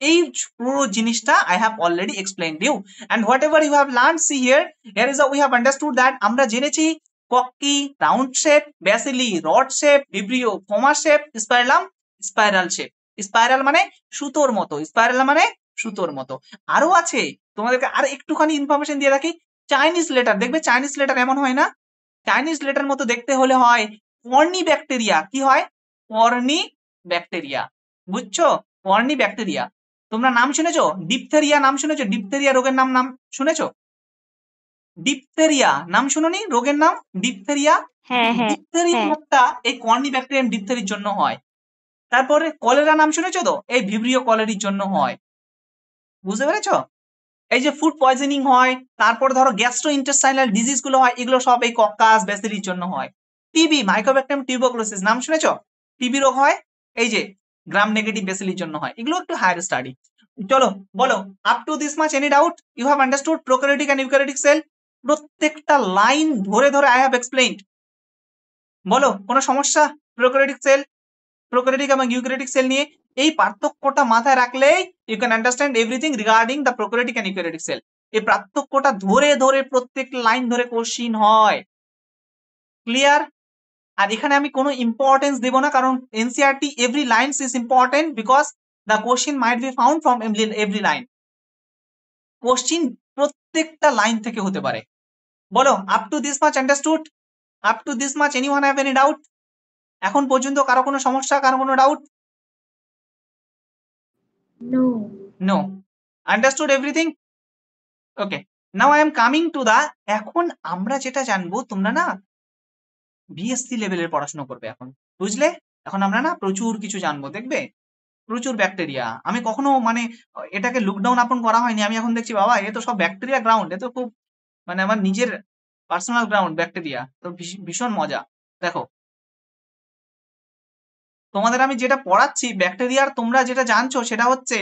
এই পুরো জিনিসটা I have already explained you, and whatever you have learned, see here, here is we have understood that, আমরা জেনেছি cocci round shape, bacilli rod shape, vibrio comma shape, spirillum spiral shape. Spiral মানে সুতোর মতো, spiral মানে সুতোর মতো। আরো আছে, তোমাদেরকে আর একটুখানি ইনফরমেশন দিয়ে রাখি। চাইনিজ লেটার দেখবে, চাইনিজ লেটার এমন হয় না, চাইনিজ লেটার মতো দেখতে হলে হয় কর্নি ব্যাকটেরিয়া। কি হয়? Coryne bacteria. বুঝছো? Coryne bacteria. তোমরা নাম শুনেছো? ডিপথেরিয়া নাম শুনেছো? ডিপথেরিয়া রোগের নাম শুনেছো? ডিপথেরিয়া নাম শুনোনি রোগের নাম? ডিপথেরিয়া। হ্যাঁ, হ্যাঁ, ডিপথেরিয়া হ্যাঁ। রোগটা এই কর্নি ব্যাকটেরিয়াম ডিপথেরির জন্য হয়। তারপরে কলেরা নাম শুনেছো তো? এই ভিব্রিও কলেরির জন্য হয়। বুঝতে পেরেছো? এই যে ফুড পয়জনিং হয়, তারপর ধরো গ্যাস্ট্রো ইন্টেস্টাইনাল ডিজিজ গুলো হয়, এগুলো সব এই কক্কাস ব্যাসিলির জন্য হয়। টিবি মাইক্রোব্যাকটেরিয়াম টিউবারকুলোসিস নাম শুনেছো? টিবি রোগ হয় এই যে গ্রাম নেগেটিভ ব্যাসিলির জন্য হয়। এগুলো একটু হায়ার স্টাডি। চলো বলো, up to this much any doubt? You have understood prokaryotic and eukaryotic cell? প্রত্যেকটা লাইন ধরে ধরে আই হ্যাভ এক্সপ্লেইনড। বলো কোনো সমস্যা? প্রোক্যারিওটিক সেল, প্রোক্যারিওটিক এবং ইউক্যারিওটিক সেল নিয়ে এই পার্থক্যটা মাথায় রাখলেই you can understand everything regarding the prokaryotic and eukaryotic cell. এই পার্থক্যটা ধরে ধরে প্রত্যেক লাইন ধরে কোশ্চিন হয়। ক্লিয়ার? আর এখানে আমি কোনো ইম্পর্টেন্স দেব না, কারণ NCERT every lines is important because the question might be found from every line. Question প্রত্যেকটা লাইন থেকে হতে পারে। বলো, up to this much understood? Up to this much anyone have any doubt? এখন পর্যন্ত কারো কোনো সমস্যা, কারো কোনো doubt? No. No. Understood everything? Okay, now I am coming to the, এখন আমরা যেটা জানবো, তোমরা না বিএসসি লেভেলের পড়াশোনা করবে এখন, বুঝলে? এখন আমরা না প্রচুর কিছু জানবো, দেখবে প্রচুর ব্যাকটেরিয়া। আমি কখনো মানে এটাকে লুকডাউন আপন করা হয়নি, আমি এখন দেখছি বাবা এ তো সব ব্যাকটেরিয়া গ্রাউন্ড, এ তো খুব মানে আমার নিজের পার্সোনাল গ্রাউন্ড ব্যাকটেরিয়া, তো ভীষণ মজা। দেখো তোমাদের আমি যেটা পড়াচ্ছি ব্যাকটেরিয়ার, তোমরা যেটা জানছো সেটা হচ্ছে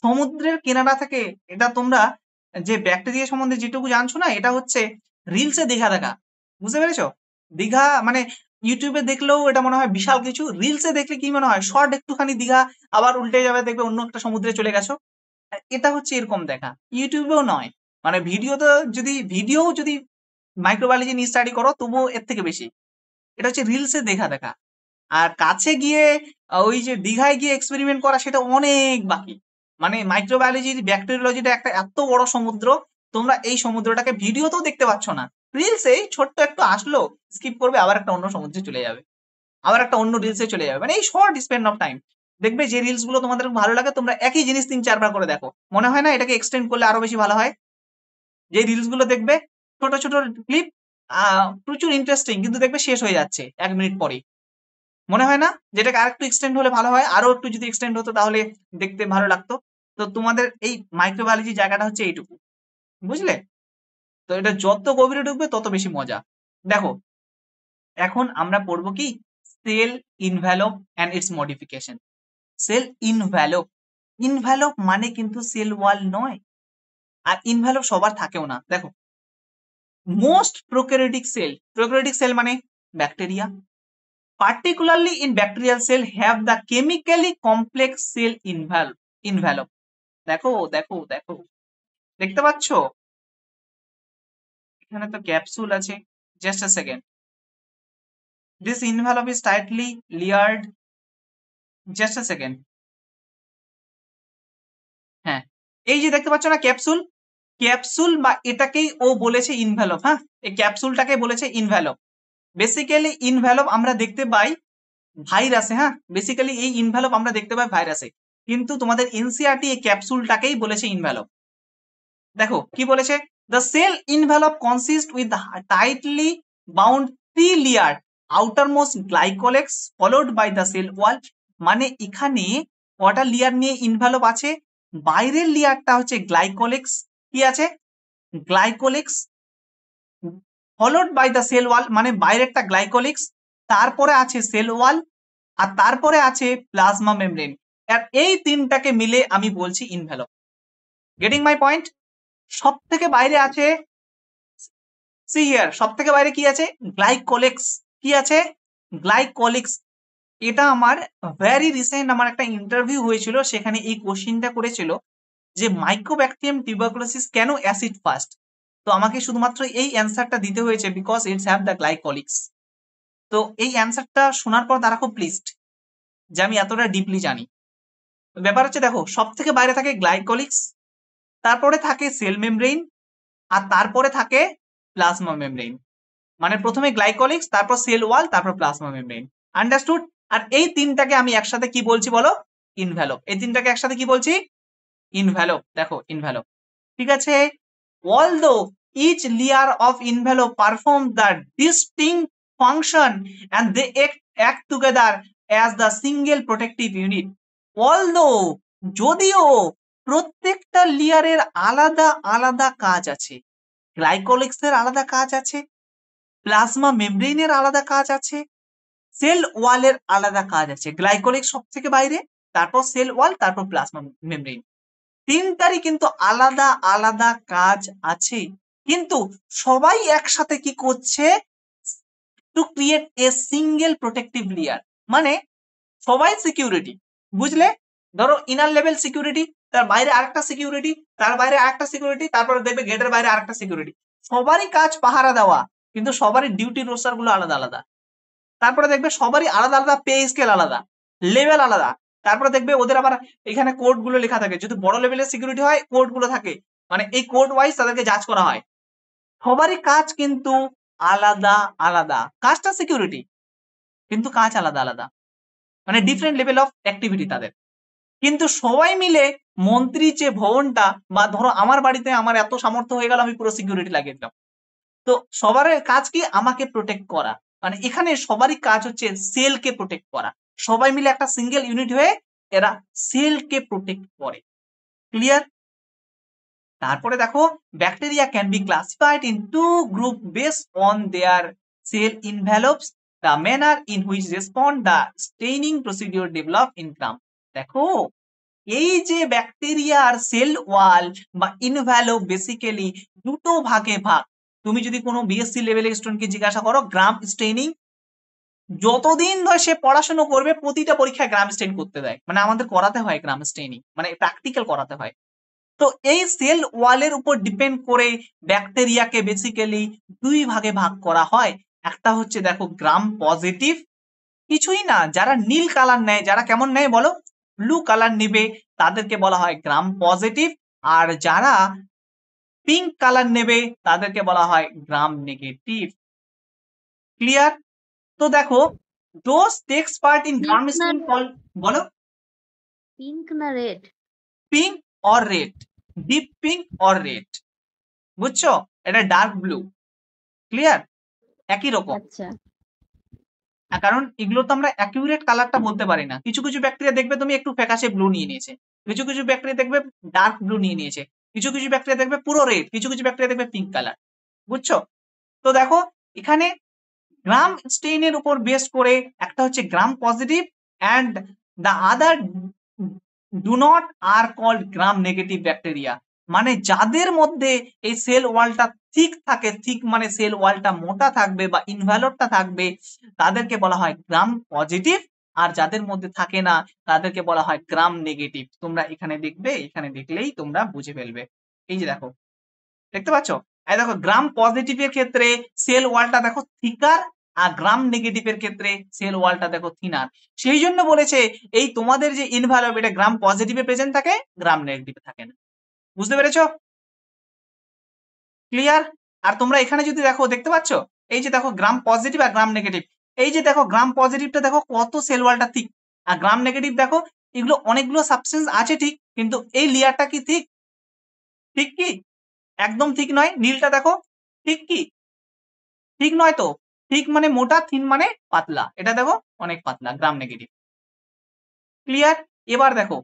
সমুদ্রের কিনারা থেকে। এটা তোমরা যে ব্যাকটেরিয়া সম্বন্ধে যেটুকু জানছো না, এটা হচ্ছে রিলসে দেখা দেখা। বুঝতে পেরেছো? দীঘা মানে ইউটিউবে দেখলেও এটা মনে হয় বিশাল কিছু, রিলসে দেখলে কি মনে হয় শর্ট একটুখানি দীঘা, আবার উল্টে যাবে দেখবে অন্য একটা সমুদ্রে চলে গেছো। এটা হচ্ছে এরকম দেখা, ইউটিউবেও নয়। মানে ভিডিও যদি মাইক্রোবায়োলজি নিয়ে স্টাডি করো তবুও এর থেকে বেশি। এটা হচ্ছে রিলসে দেখা দেখা। আর কাছে গিয়ে ওই যে দীঘায় গিয়ে এক্সপেরিমেন্ট করা সেটা অনেক বাকি। মানে মাইক্রোবায়োলজির ব্যাকটেরিওলজিটা একটা এত বড় সমুদ্র, তোমরা এই সমুদ্রটাকে ভিডিওতেও দেখতে পাচ্ছ না, রিলসে ছোট্ট একটু আসলো, স্কিপ করবে, আবার একটা অন্য সমুদ্রে চলে যাবে, আবার একটা অন্য রিলসে চলে যাবে। মানে এই শর্ট স্পেন্ড অফ টাইম। দেখবে যে রিলস গুলো তোমাদের ভালো লাগে, তোমরা একই জিনিস 3-4 বার করে দেখো, মনে হয় না এটাকে এক্সটেন্ড করলে আরো বেশি ভালো হয়? যে রিলস গুলো দেখবে ছোট ছোট ক্লিপ, প্রচুর ইন্টারেস্টিং, কিন্তু দেখবে শেষ হয়ে যাচ্ছে 1 মিনিট পরেই। মনে হয় না যেটাকে আরেকটু এক্সটেন্ড হলে ভালো হয়? আরো একটু যদি এক্সটেন্ড হতো তাহলে দেখতে ভালো লাগতো। তো তোমাদের এই মাইক্রোবায়োলজি জায়গাটা হচ্ছে এইটুকু, বুঝলে? তো এটা যত গভীরে ঢুকবে তত বেশি মজা। দেখো এখন আমরা পড়বো কি, cell envelope and its modification. Cell envelope, envelope মানে কিন্তু সেল ওয়াল নয়, আর ইনভ্যালপ সবার থাকেও না। দেখো মোস্ট প্রোক্যারিওটিক সেল মানে bacteria, particularly in bacterial cell have the chemically complex cell envelope. দেখো দেখো দেখো, দেখতে পাচ্ছ এখানে তো ক্যাপসুল আছে। Just a second, this envelope is tightly layered. Just a second, হ্যাঁ এই যে দেখতে পাচ্ছ না ক্যাপসুল, ক্যাপসুল বা এটাকেই ও বলেছে ইনভ্যালপ। হ্যাঁ, এই ক্যাপসুলটাকে বলেছে ইনভ্যালপ। বেসিক্যালি ইনভ্যালপ আমরা দেখতে পাই ভাইরাসে। হ্যাঁ, বেসিক্যালি এই ইনভ্যালপ আমরা দেখতে পাই ভাইরাসে, কিন্তু তোমাদের এনসিআরটি এই ক্যাপসুলটাকেই বলেছে ইনভ্যালপ। দেখো কি বলেছে, the cell envelope consist with tightly bound 3 layer outermost glycocalyx followed by the cell wall. মানে এখানে কটা লেয়ার নিয়ে ইনভ্যালপ আছে? বাইরের লেয়ারটা হচ্ছে গ্লাইকোলেক্স, কি আছে glycocalyx, followed by the cell wall মানে বাইরেরটা গ্লাইকোলিক্স, তারপরে আছে সেল ওয়াল, আর তারপরে আছে প্লাজমা মেমব্রেন। আর এই তিনটাকে মিলে আমি বলছি ইনভ্যালপ। Getting my point? সব থেকে বাইরে আছে, সি হিয়ার, সব থেকে বাইরে কি আছে? গ্লাইকোলিক্স। কি আছে? গ্লাইকোলিক্স। এটা আমার ভেরি রিসেন্ট আমার একটা ইন্টারভিউ হয়েছিল, সেখানে এই কোশ্চিনটা করেছিল যে মাইক্রোব্যাকটেরিয়াম টিউবারকুলোসিস কেন অ্যাসিড ফাস্ট। তো আমাকে শুধুমাত্র এই অ্যান্সারটা দিতে হয়েছে বিকজ ইটস হ্যাভ দ্য গ্লাইকোলিক্স। তো এই অ্যান্সারটা শোনার পর তারা খুব প্লিজড যে আমি এতটা ডিপলি জানি। ব্যাপার হচ্ছে দেখো, সব থেকে বাইরে থাকে গ্লাইকোলিক্স, তারপরে থাকে সেল মেমব্রেন, আর তারপরে থাকে প্লাজমা মেমব্রেন। মানে প্রথমে গ্লাইকোলিক্স, তারপর সেল ওয়াল, তারপর প্লাজমা মেমব্রেন। আন্ডারস্টুড? আর এই তিনটাকে আমি একসাথে কি বলছি বলো? ইনভ্যালপ। এই তিনটাকে একসাথে কি বলছি? ইনভ্যালপ। দেখো ইনভ্যালপ, ঠিক আছে। Although each layer of envelope perform the distinct function and they act together as the single protective unit. Although যদিও প্রত্যেকটা লেয়ারের আলাদা আলাদা কাজ আছে, গ্লাইকোলিক্সের আলাদা কাজ আছে, প্লাজমা মেমব্রেনের আলাদা কাজ আছে, সেল ওয়ালের আলাদা কাজ আছে। গ্লাইকোলিক্স সব থেকে বাইরে, তারপর সেল ওয়াল, তারপর প্লাজমা মেমব্রেন। তিনটারই কিন্তু আলাদা আলাদা কাজ আছে, কিন্তু সবাই একসাথে কি করছে? To create a single protective layer. মানে সবাই সিকিউরিটি, বুঝলে? ধরো ইনার লেভেল সিকিউরিটি, তার বাইরে আরেকটা সিকিউরিটি, তার বাইরে আরেকটা সিকিউরিটি, তারপরে দেখবে গেটের বাইরে আরেকটা সিকিউরিটি। সবারই কাজ পাহারা দেওয়া, কিন্তু সবারই ডিউটি রোস্টার গুলো আলাদা আলাদা। তারপরে দেখবে সবারই আলাদা আলাদা পে স্কেল আলাদা, লেভেল আলাদা। তারপরে দেখবে ওদের আবার এখানে কোড গুলো লেখা থাকে, যদি বড় লেভেলের সিকিউরিটি হয় কোড গুলো থাকে, মানে এই কোড ওয়াইজ তাদেরকে জাজ করা হয়। সবারই কাজ কিন্তু আলাদা আলাদা, কাজটা সিকিউরিটি কিন্তু কাজ আলাদা আলাদা, মানে ডিফারেন্ট লেভেল অফ অ্যাক্টিভিটি তাদের। কিন্তু সবাই মিলে মন্ত্রী যে ভবনটা, বা ধরো আমার বাড়িতে আমার এত সামর্থ্য হয়ে গেল আমি পুরো সিকিউরিটি লাগিয়ে দিলাম, তো সবার কাজ কি? আমাকে প্রোটেক্ট করা। মানে এখানে সবারই কাজ হচ্ছে সেলকে প্রোটেক্ট করা। সবাই মিলে একটা সিঙ্গেল ইউনিট হয়ে এরা সেলকে প্রোটেক্ট করে। ক্লিয়ার? তারপরে দেখো, bacteria can be classified in two group based on their cell envelopes, the manner in which respond the staining procedure develop in Gram. দেখো, এই যে ব্যাকটেরিয়ার সেল ওয়াল বা ইনভ্যালপ বেসিক্যালি দুটো ভাগে ভাগ। তুমি যদি কোনো বিএসসি লেভেলের স্টুডেন্টকে জিজ্ঞাসা করো গ্রাম স্টেইনিং, যতদিন ধরে সে পড়াশোনা করবে প্রতিটা পরীক্ষায় গ্রাম স্টেইন করতে দেয়, মানে আমাদের করাতে হয় গ্রাম স্টেইনিং, মানে প্র্যাকটিক্যাল করাতে হয়। তো এই সেল ওয়ালের উপর ডিপেন্ড করে ব্যাকটেরিয়াকে বেসিক্যালি দুই ভাগে ভাগ করা হয়। একটা হচ্ছে দেখো গ্রাম পজিটিভ, কিছুই না, যারা নীল কালার নেয়, যারা কেমন নেয় বলো? ব্লু কালার নেবে, তাদেরকে বলা হয় গ্রাম পজিটিভ। আর যারা পিঙ্ক কালার নেবে তাদেরকে বলা হয় গ্রাম নেগেটিভ। ক্লিয়ার? তো দেখো, those takes part in gram pink না স্টেইন কল, বলো? পিঙ্ক না red? Pink or red, deep pink or red, বুঝছো? এটা ডার্ক ব্লু। ক্লিয়ার? একই রকম। আচ্ছা। কারণ এগুলো তো আমরা অ্যাকিউরেট কালারটা বলতে পারি না। কিছু কিছু ব্যাকটেরিয়া দেখবে তুমি একটু ফ্যাকাশে ব্লু নিয়ে নিয়েছে, কিছু কিছু ব্যাকটেরিয়া দেখবে ডার্ক ব্লু নিয়ে নিয়েছে, কিছু কিছু ব্যাকটেরিয়া দেখবে পুরো রেড, কিছু কিছু ব্যাকটেরিয়া দেখবে পিঙ্ক কালার, বুঝছো? তো দেখো, এখানে গ্রাম স্টেইনের উপর বেস করে একটা হচ্ছে gram positive and the other do not are called gram negative bacteria. মানে যাদের মধ্যে এই সেল ওয়ালটা থিক থাকে, থিক মানে সেল ওয়ালটা মোটা থাকবে বা ইনভ্যালপটা থাকবে, তাদেরকে বলা হয় গ্রাম পজিটিভ। আর যাদের মধ্যে থাকে না তাদেরকে বলা হয় গ্রাম নেগেটিভ। তোমরা এখানে দেখবে, এখানে দেখলেই তোমরা বুঝে ফেলবে। এই যে দেখো, দেখতে পাচ্ছ? এই দেখো, গ্রাম পজিটিভের ক্ষেত্রে সেল ওয়ালটা দেখো থিকার, আর গ্রাম নেগেটিভের ক্ষেত্রে সেল ওয়ালটা দেখো থিনার। সেই জন্য বলেছে এই তোমাদের যে ইনভ্যালপ, এটা গ্রাম পজিটিভে প্রেজেন্ট থাকে, গ্রাম নেগেটিভে থাকে না। বুঝতে পেরেছো? ক্লিয়ার? আর তোমরা এখানে যদি দেখো, দেখতে পাচ্ছ এই যে দেখো গ্রাম পজিটিভ আর গ্রাম নেগেটিভ। এই যে দেখো গ্রাম পজিটিভটা দেখো কত সেল ওয়ালটা থিক, আর গ্রাম নেগেটিভ দেখো এগুলো অনেকগুলো সাবস্টেন্স আছে ঠিক, কিন্তু এই লেয়ারটা কি থিক? ঠিক কি? একদম ঠিক নয়। নীলটা দেখো, ঠিক কি? ঠিক নয় তো। ঠিক মানে মোটা, থিন মানে পাতলা। এটা দেখো অনেক পাতলা, গ্রাম নেগেটিভ। ক্লিয়ার? এবার দেখো,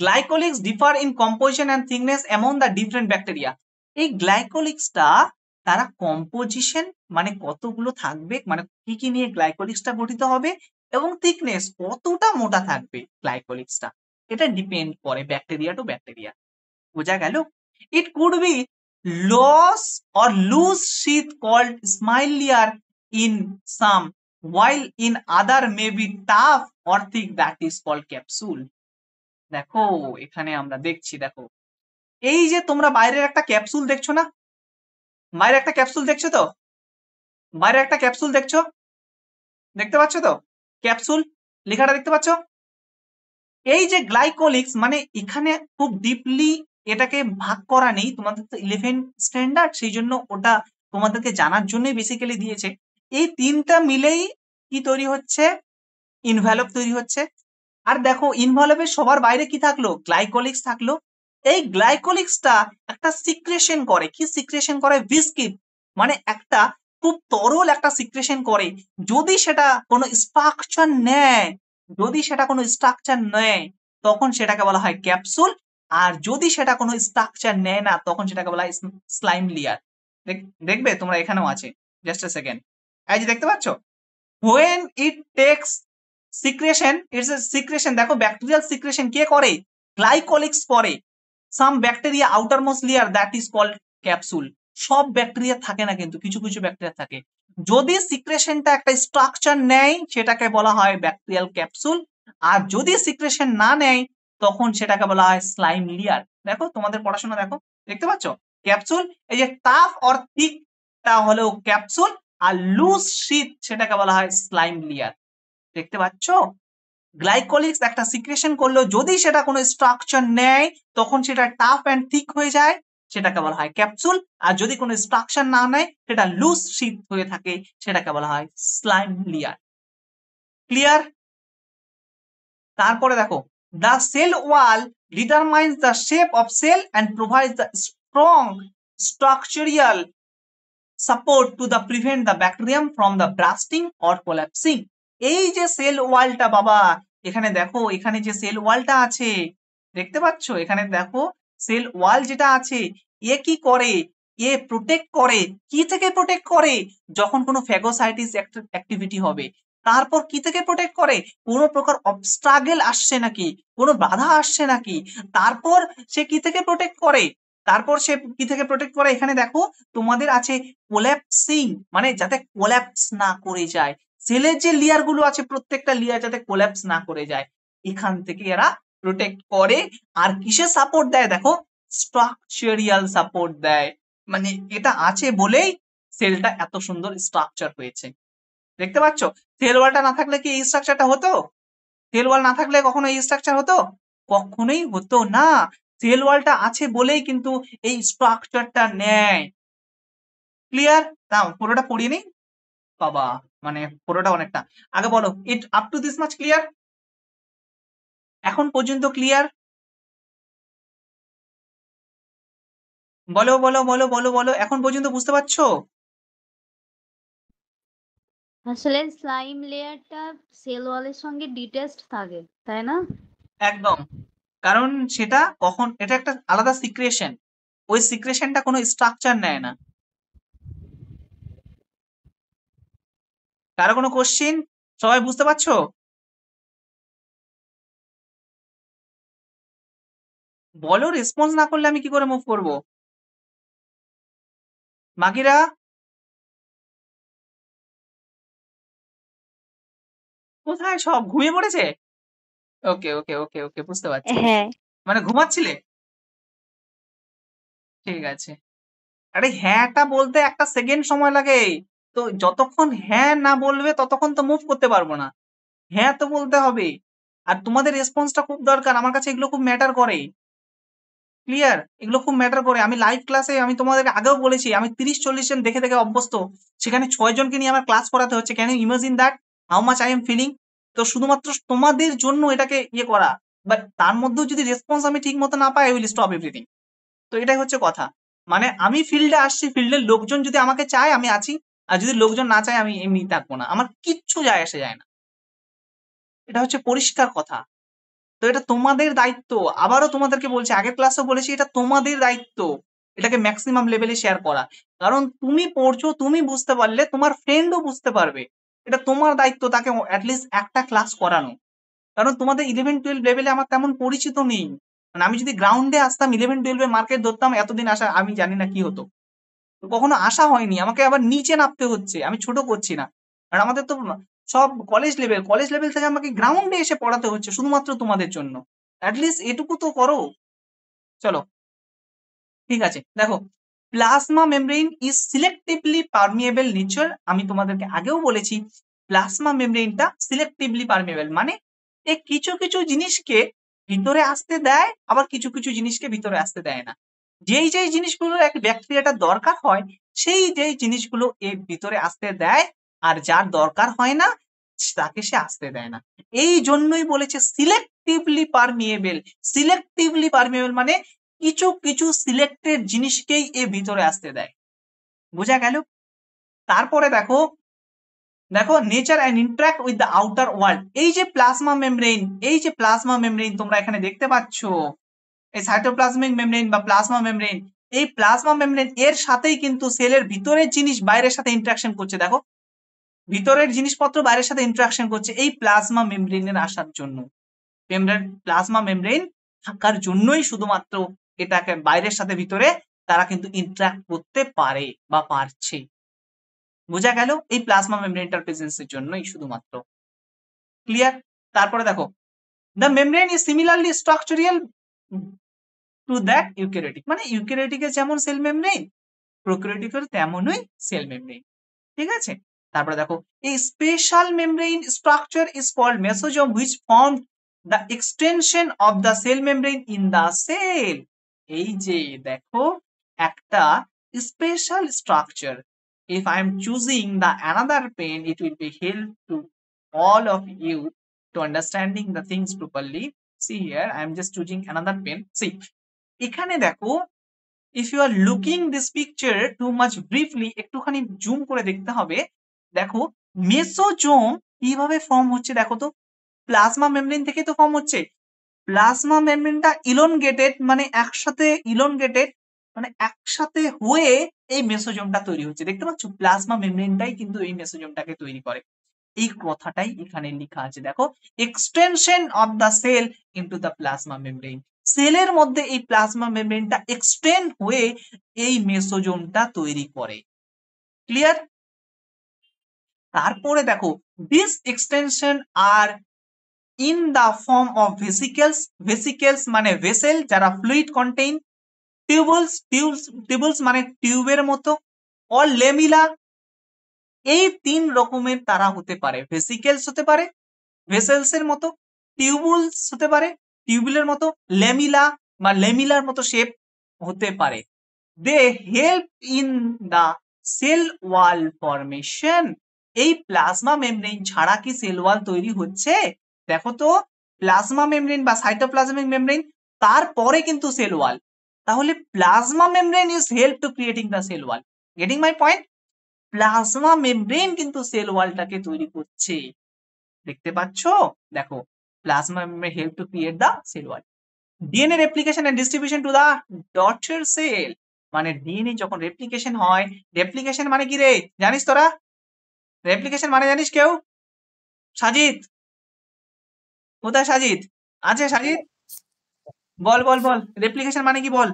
glycocalyx differ in composition and thickness among the different bacteria. এই গ্লাইকোলিক্সটা তারা কম্পোজিশন মানে কতগুলো থাকবে, মানে কি কি নিয়ে গ্লাইকোলিক্সটা গঠিত হবে, এবং থিকনেস কতটা মোটা থাকবে গ্লাইকোলিক্সটা, এটা ডিপেন্ড করে ব্যাকটেরিয়া টু ব্যাকটেরিয়া। বোঝা গেল? It could be loose or loose sheath called smile layer in some, while in other may be tough or thick, that is called capsule. দেখো এখানে আমরা দেখছি, দেখো এই যে তোমরা বাইরের একটা ক্যাপসুল দেখছো না, বাইরে একটা ক্যাপসুল দেখছো তো? বাইরে একটা ক্যাপসুল দেখছো? দেখতে পাচ্ছ তো? ক্যাপসুল লেখাটা দেখতে পাচ্ছ? এই যে গ্লাইকোলিক্স মানে এখানে খুব ডিপলি এটাকে ভাগ করা নেই, তোমাদের তো 11 স্ট্যান্ডার্ড, সেই জন্য ওটা তোমাদেরকে জানার জন্যই বেসিক্যালি দিয়েছে। এই তিনটা মিলেই কি তৈরি হচ্ছে? ইনভ্যালভ তৈরি হচ্ছে। আর দেখো ইনভলভের সবার বাইরে কি থাকলো? গ্লাইকোলিক্স থাকলো। এই গ্লাইকোলিক্সটা একটা সিক্রেশন করে। কি সিক্রেশন করে? ভিস্কিড, মানে একটা খুব তরল একটা সিক্রেশন করে। যদি সেটা কোনো স্ট্রাকচার নেয়, যদি সেটা কোনো স্ট্রাকচার নেয় তখন সেটাকে বলা হয় ক্যাপসুল। আর যদি সেটা কোনো স্ট্রাকচার নেয় না তখন সেটাকে বলা হয় স্লাইম লেয়ার। দেখবে তোমরা এখানেও আছে, জাস্ট এ সেকেন্ড। এই যে দেখতে পাচ্ছ, when it takes secretion, it's a secretion, দেখো ব্যাকটেরিয়াল সিক্রেশন কে করে? গ্লাইকোলিক্স করে। Some bacteria outermost layer that is called capsule. সব ব্যাকটেরিয়া থাকে না, কিন্তু কিছু কিছু ব্যাকটেরিয়া থাকে। যদি সিক্রেশনটা একটা স্ট্রাকচার নেয় সেটাকে বলা হয় ব্যাকটেরিয়াল ক্যাপসুল। আর যদি সিক্রেশন না নেয় তখন সেটাকে বলা হয় স্লাইম লেয়ার। দেখো তোমাদের পড়াশোনা দেখো, দেখতে পাচ্ছ ক্যাপসুল। এই যে টাফ অর থিক টা হলো ক্যাপসুল, আর লুজ শীত সেটাকে বলা হয় স্লাইম লেয়ার। দেখতে পাচ্ছ? গ্লাইকোলিক্স একটা সিক্রেশন করলো, যদি সেটা কোনো স্ট্রাকচার নেয় তখন সেটা টাফ অ্যান্ড থিক হয়ে যায়, সেটাকে বলা হয় ক্যাপসুল। আর যদি কোনো স্ট্রাকচার না নেয় সেটা লুজ শীত হয়ে থাকে, সেটাকে বলা হয় স্লাইম লেয়ার। ক্লিয়ার? তারপরে দেখো, the cell wall determines the shape of cell and provides the strong structural support to the prevent the bacterium from the bursting or collapsing। এই যে সেল ওয়ালটা বাবা, এখানে দেখো, এখানে যে সেল ওয়ালটা আছে দেখতে পাচ্ছ, এখানে দেখো সেল ওয়াল যেটা আছে, এ কি করে? এ প্রোটেক্ট করে। কি থেকে প্রোটেক্ট করে? যখন কোনো ফ্যাগোসাইটিস অ্যাক্টিভিটি হবে। তারপর কি থেকে প্রোটেক্ট করে? কোনো প্রকার অবস্ট্রাগল আসছে নাকি, কোনো বাধা আসছে নাকি, তারপর সে কি থেকে প্রোটেক্ট করে? তারপর সে কি থেকে প্রোটেক্ট করে? এখানে দেখো তোমাদের আছে কোল্যাপসিং, মানে যাতে কোল্যাপস না করে যায়। সেলের যে লেয়ার গুলো আছে প্রত্যেকটা লেয়ার যাতে কোল্যাপস না করে যায়, এখান থেকে এরা প্রোটেক্ট করে। আর কিসের সাপোর্ট দেয়? দেখো স্ট্রাকচারিয়াল সাপোর্ট দেয়। মানে এটা আছে বলেই সেলটা এত সুন্দর স্ট্রাকচার হয়েছে। দেখতে পাচ্ছ? সেল ওয়ালটা না থাকলে কি এই স্ট্রাকচারটা হতো? সেল ওয়াল না থাকলে কখনো এই স্ট্রাকচার হতো? কখনোই হতো না। সেল ওয়ালটা আছে বলেই কিন্তু এই স্ট্রাকচারটা নেয়। ক্লিয়ার? নাও পুরোটা পড়িয়ে নিই বাবা, মানে পুরোটা অনেকটা। আগে বলো, it up to this much clear? এখন পর্যন্ত ক্লিয়ার? বলো বলো বলো বলো বলো, এখন পর্যন্ত বুঝতে পারছো? আসলে স্লাইম লেয়ারটা সেল ওয়ালের সঙ্গে ডিটেচড থাকে, তাই না? একদম। কারণ সেটা কখন, এটা একটা আলাদা সিক্রেশন, ওই সিক্রেশনটা কোনো স্ট্রাকচার নেয় না। কারো কোনো কোশ্চিন? সবাই বুঝতে পারছো? বলো, রেসপন্স না করলে আমি কি করে মুভ করব? বাকিরা কোথায়? সব ঘুমিয়ে পড়েছে? ওকে ওকে ওকে ওকে, বুঝতে পারছি। হ্যাঁ। মানে ঘুমাচ্ছিলে? ঠিক আছে। আরে হ্যাঁটা বলতে একটা সেকেন্ড সময় লাগে। তো যতক্ষণ হ্যাঁ না বলবে ততক্ষণ তো মুভ করতে পারবো না। হ্যাঁ তো বলতে হবে। আর তোমাদের রেসপন্সটা খুব দরকার, আমার কাছে এগুলো খুব ম্যাটার করে। ক্লিয়ার? এগুলো খুব ম্যাটার করে। আমি লাইভ ক্লাসে আমি তোমাদেরকে আগেও বলেছি, আমি 30-40 জন দেখে দেখে অভ্যস্ত। সেখানে 6 জনকে নিয়ে আমার ক্লাস করাতে হচ্ছে। Can you imagine that how much I am feeling? তো শুধুমাত্র তোমাদের জন্য এটাকে ইয়ে করা। বাট তার মধ্যেও যদি রেসপন্স আমি ঠিক মতো না পাই, আই উইল স্টপ এভরিথিং। তো এটাই হচ্ছে কথা। মানে আমি ফিল্ডে আসছি, ফিল্ডের লোকজন যদি আমাকে চায় আমি আছি, আর যদি লোকজন না চায় আমি এমনি থাকবো না, আমার কিচ্ছু যায় আসে যায় না। এটা হচ্ছে পরিষ্কার কথা। তো এটা তোমাদের দায়িত্ব। আবারও তোমাদেরকে বলছি, আগের ক্লাসেও বলেছি, এটা তোমাদের দায়িত্ব এটাকে ম্যাক্সিমাম লেভেলে শেয়ার করা। কারণ তুমি পড়ছো, তুমি বুঝতে পারলে তোমার ফ্রেন্ডও বুঝতে পারবে। এটা তোমার দায়িত্ব তাকে অ্যাটলিস্ট একটা ক্লাস করানো। কারণ তোমাদের 11-12 লেভেলে আমার তেমন পরিচিত নেই। মানে আমি যদি গ্রাউন্ডে আসতাম, 11-12 মার্কেট ধরতাম, এতদিন আসা আমি জানি না কি হতো। তো কখনো আসা হয়নি, আমাকে আবার নিচে নামতে হচ্ছে। আমি ছোট করছি না, আর আমাদের তো সব কলেজ লেভেল, কলেজ লেভেল থেকে আমাকে গ্রাউন্ডে এসে পড়াতে হচ্ছে শুধুমাত্র তোমাদের জন্য। অ্যাটলিস্ট এটুকু তো করো। চলো, ঠিক আছে। দেখো, plasma membrane is selectively permeable nature. আমি তোমাদেরকে আগেও বলেছি প্লাজমা মেমব্রেনটা সিলেক্টিভলি পারমিয়েবল, মানে এ কিছু কিছু জিনিসকে ভিতরে আসতে দেয়, আবার কিছু কিছু জিনিসকে ভিতরে আসতে দেয় না। যেই যেই জিনিসগুলো এক ব্যাকটেরিয়াটা দরকার হয় সেই যেই জিনিসগুলো এর ভিতরে আসতে দেয়, আর যার দরকার হয় না তাকে সে আসতে দেয় না। এই জন্যই বলেছে সিলেক্টিভলি পারমিয়েবল। সিলেক্টিভলি পারমিয়েবল মানে কিছু কিছু সিলেক্টেড জিনিসকেই এর ভিতরে আসতে দেয়। বোঝা গেল? তারপরে দেখো দেখো nature and interact with the outer world. এই যে প্লাজমা মেমব্রেন, এই যে প্লাজমা মেমব্রেন তোমরা এখানে দেখতে পাচ্ছ, এই সাইটোপ্লাজমিক মেমব্রেন বা প্লাজমা মেমব্রেন, এই প্লাজমা মেমব্রেন এর সাথেই কিন্তু সেলের ভিতরের জিনিস বাইরের সাথে ইন্টারাকশন করছে। দেখো ভিতরের জিনিসপত্র বাইরের সাথে ইন্টারাকশন করছে এই প্লাজমা মেমব্রেনের আসার জন্য। প্লাজমা মেমব্রেন থাকার জন্যই শুধুমাত্র এটাকে বাইরের সাথে ভিতরে তারা কিন্তু ইন্টারাক্ট করতে পারে বা পারছে। বোঝা গেল? এই প্লাজমা মেমব্রেনটার প্রেজেন্সের জন্যই শুধুমাত্র। ক্লিয়ার? তারপরে দেখো the membrane is similarly structural to that eukaryotic, মানে ইউক্যারিওটিকের যেমন সেল মেমব্রেন প্রোক্যারিওটিকের তেমনই সেল মেমব্রেন। ঠিক আছে? তারপরে দেখো এই special membrane structure is called mesosome which form the extension of the cell membrane in the cell. এই যে দেখো একটা special structure, if I am choosing the another pen it will be help to all of you to understanding the things properly. See here I am just choosing another pen. See এখানে দেখো if you are looking this picture too much briefly একটুখানি zoom করে দেখতে হবে। দেখো mesosome কিভাবে form হচ্ছে দেখো তো, প্লাজমা মেমব্রেন থেকে তো ফর্ম হচ্ছে। প্লাজমা মেমব্রেনটা ইলনগেটেড, মানে একসাথে ইলনগেটেড, মানে একসাথে হয়ে এই মেসোজোমটা তৈরি হচ্ছে। দেখতে পাচ্ছ প্লাজমা মেমব্রেনটাই কিন্তু এই মেসোজোমটাকে তৈরি করে। এই কথাটাই এখানে লেখা আছে দেখো, extension of the cell into the plasma membrane. সেলের মধ্যে এই প্লাজমা মেমব্রেনটা এক্সটেন্ড হয়ে এই মেসোজোমটা তৈরি করে। ক্লিয়ার? তারপরে দেখো this extension are in the form of vesicles. Vesicles মানে ভেসেল যারা ফ্লুইড কন্টেইন, টিউবুলস মানে টিউবের মতো, অর লেমিলা। এই তিন রকমের তারা হতে পারে, ভেসিকেলস হতে পারে ভেসেলস এর মতো, টিউবুলস হতে পারে টিউবুলের মতো, লেমিলা বা লেমিলার মতো শেপ হতে পারে। They help in the cell wall formation. এই প্লাজমা মেমব্রেন ছাড়া কি সেল ওয়াল তৈরি হচ্ছে? দেখো তো প্লাজমা মেমব্রেন বা সাইটোপ্লাজমিক মেমব্রেন তারপরে কিন্তু সেল ওয়াল। তাহলে plasma membrane is help to creating the cell wall. Getting my point? Plasma membrane কিন্তু সেল ওয়ালটাকে তৈরি করছে। দেখতে পাচ্ছ? দেখো plasma membrane help to create the cell wall. DNA replication and distribution to the daughter sell, মানে DNA যখন replication হয়, রেপ্লিকেশন মানে কি রে জানিস তোরা? রেপ্লিকেশন মানে জানিস কেউ? সাজিদ কোথায়? সাজিদ আছে? সাজিদ বল বল বল, রেপ্লিকেশন মানে কি বল?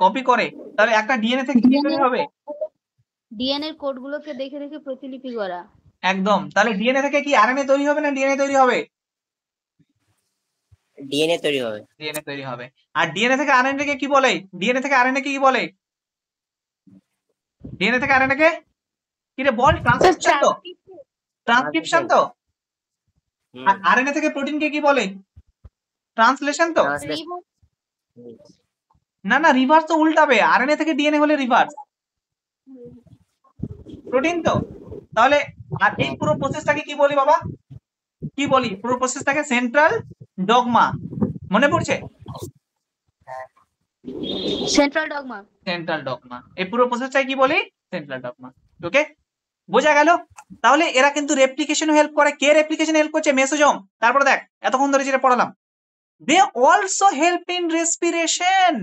কপি করে। তাহলে একটা ডিএনএ থেকে কি তৈরি হবে? ডিএনএ এর কোডগুলোকে দেখে দেখে প্রতিলিপি করা। একদম। তাহলে ডিএনএ থেকে কি আরএনএ তৈরি হবে না ডিএনএ তৈরি হবে? ডিএনএ তৈরি হবে। ডিএনএ তৈরি হবে। আর ডিএনএ থেকে আরএনএ কে কি বলে? ডিএনএ থেকে আরএনএ কে কি বলে? ডিএনএ থেকে আরএনএ কে কি রে বল? ট্রান্সক্রিপশন তো, ট্রান্সক্রিপশন তো। আর আরএনএ থেকে প্রোটিন কে কি বলে? ট্রান্সলেশন তো। না না রিভার্স তো উল্টাবে, আরএনএ থেকে ডিএনএ হলে রিভার্স। প্রোটিন তো। তাহলে আর এই পুরো প্রসেসটাকে কি বলি বাবা? কি বলি? পুরো প্রসেসটাকে সেন্ট্রাল ডগমা। মনে পড়ছে? Central dogma. Central dogma. এই পুরো প্রসেসটাকে কি বলি? Central dogma. ওকে, বোঝা গেল? তাহলে এরা কিন্তু রেপ্লিকেশন হেল্প করে। কে রেপ্লিকেশন হেল্প করছে? মেসোজোম। তারপরে দেখ এতক্ষণ ধরে যেটা পড়ালাম, they also help in respiration.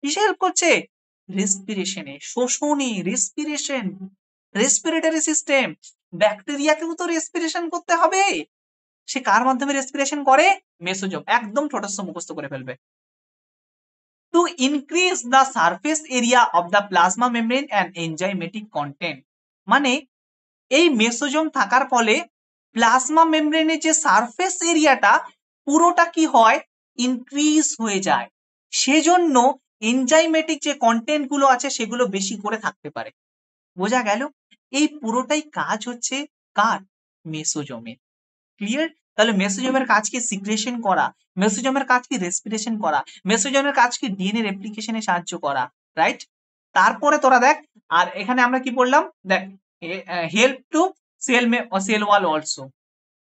কিসে হেল্প করছে? রেসপিরেশনে, শোষণে, রেসপিরেশন, রেসপিরেটরি সিস্টেম। ব্যাকটেরিয়াকেও তো রেসপিরেশন করতে হবে। সে কার মাধ্যমে রেসপিরেশন করে? মেসোজোম। একদম ঠোঁটস্থ মুখস্থ করে ফেলবে। To increase the surface area of the plasma membrane and enzymatic content, মানে এই মেসোজোম থাকার ফলে প্লাজমা মেমব্রেনের যে সারফেস এরিয়াটা পুরোটা কি হয়? ইনক্রিজ হয়ে যায়। সেজন্য এনজাইমেটিক যে কন্টেন্ট গুলো আছে সেগুলো বেশি করে থাকতে পারে। বোঝা গেল? এই পুরোটাই কাজ হচ্ছে কার? মেসোজোমের। ক্লিয়ার? তাহলে মেসোজোমের কাজ কি? সিক্রেশন করা। মেসোজোমের কাজ কি? রেসপিরেশন করা। মেসোজোমের কাজ কি? ডিএনএ রেপ্লিকেশনে সাহায্য করা। রাইট? তারপরে তোরা দেখ, আর এখানে আমরা কি পড়লাম দেখ, help to cell wall also,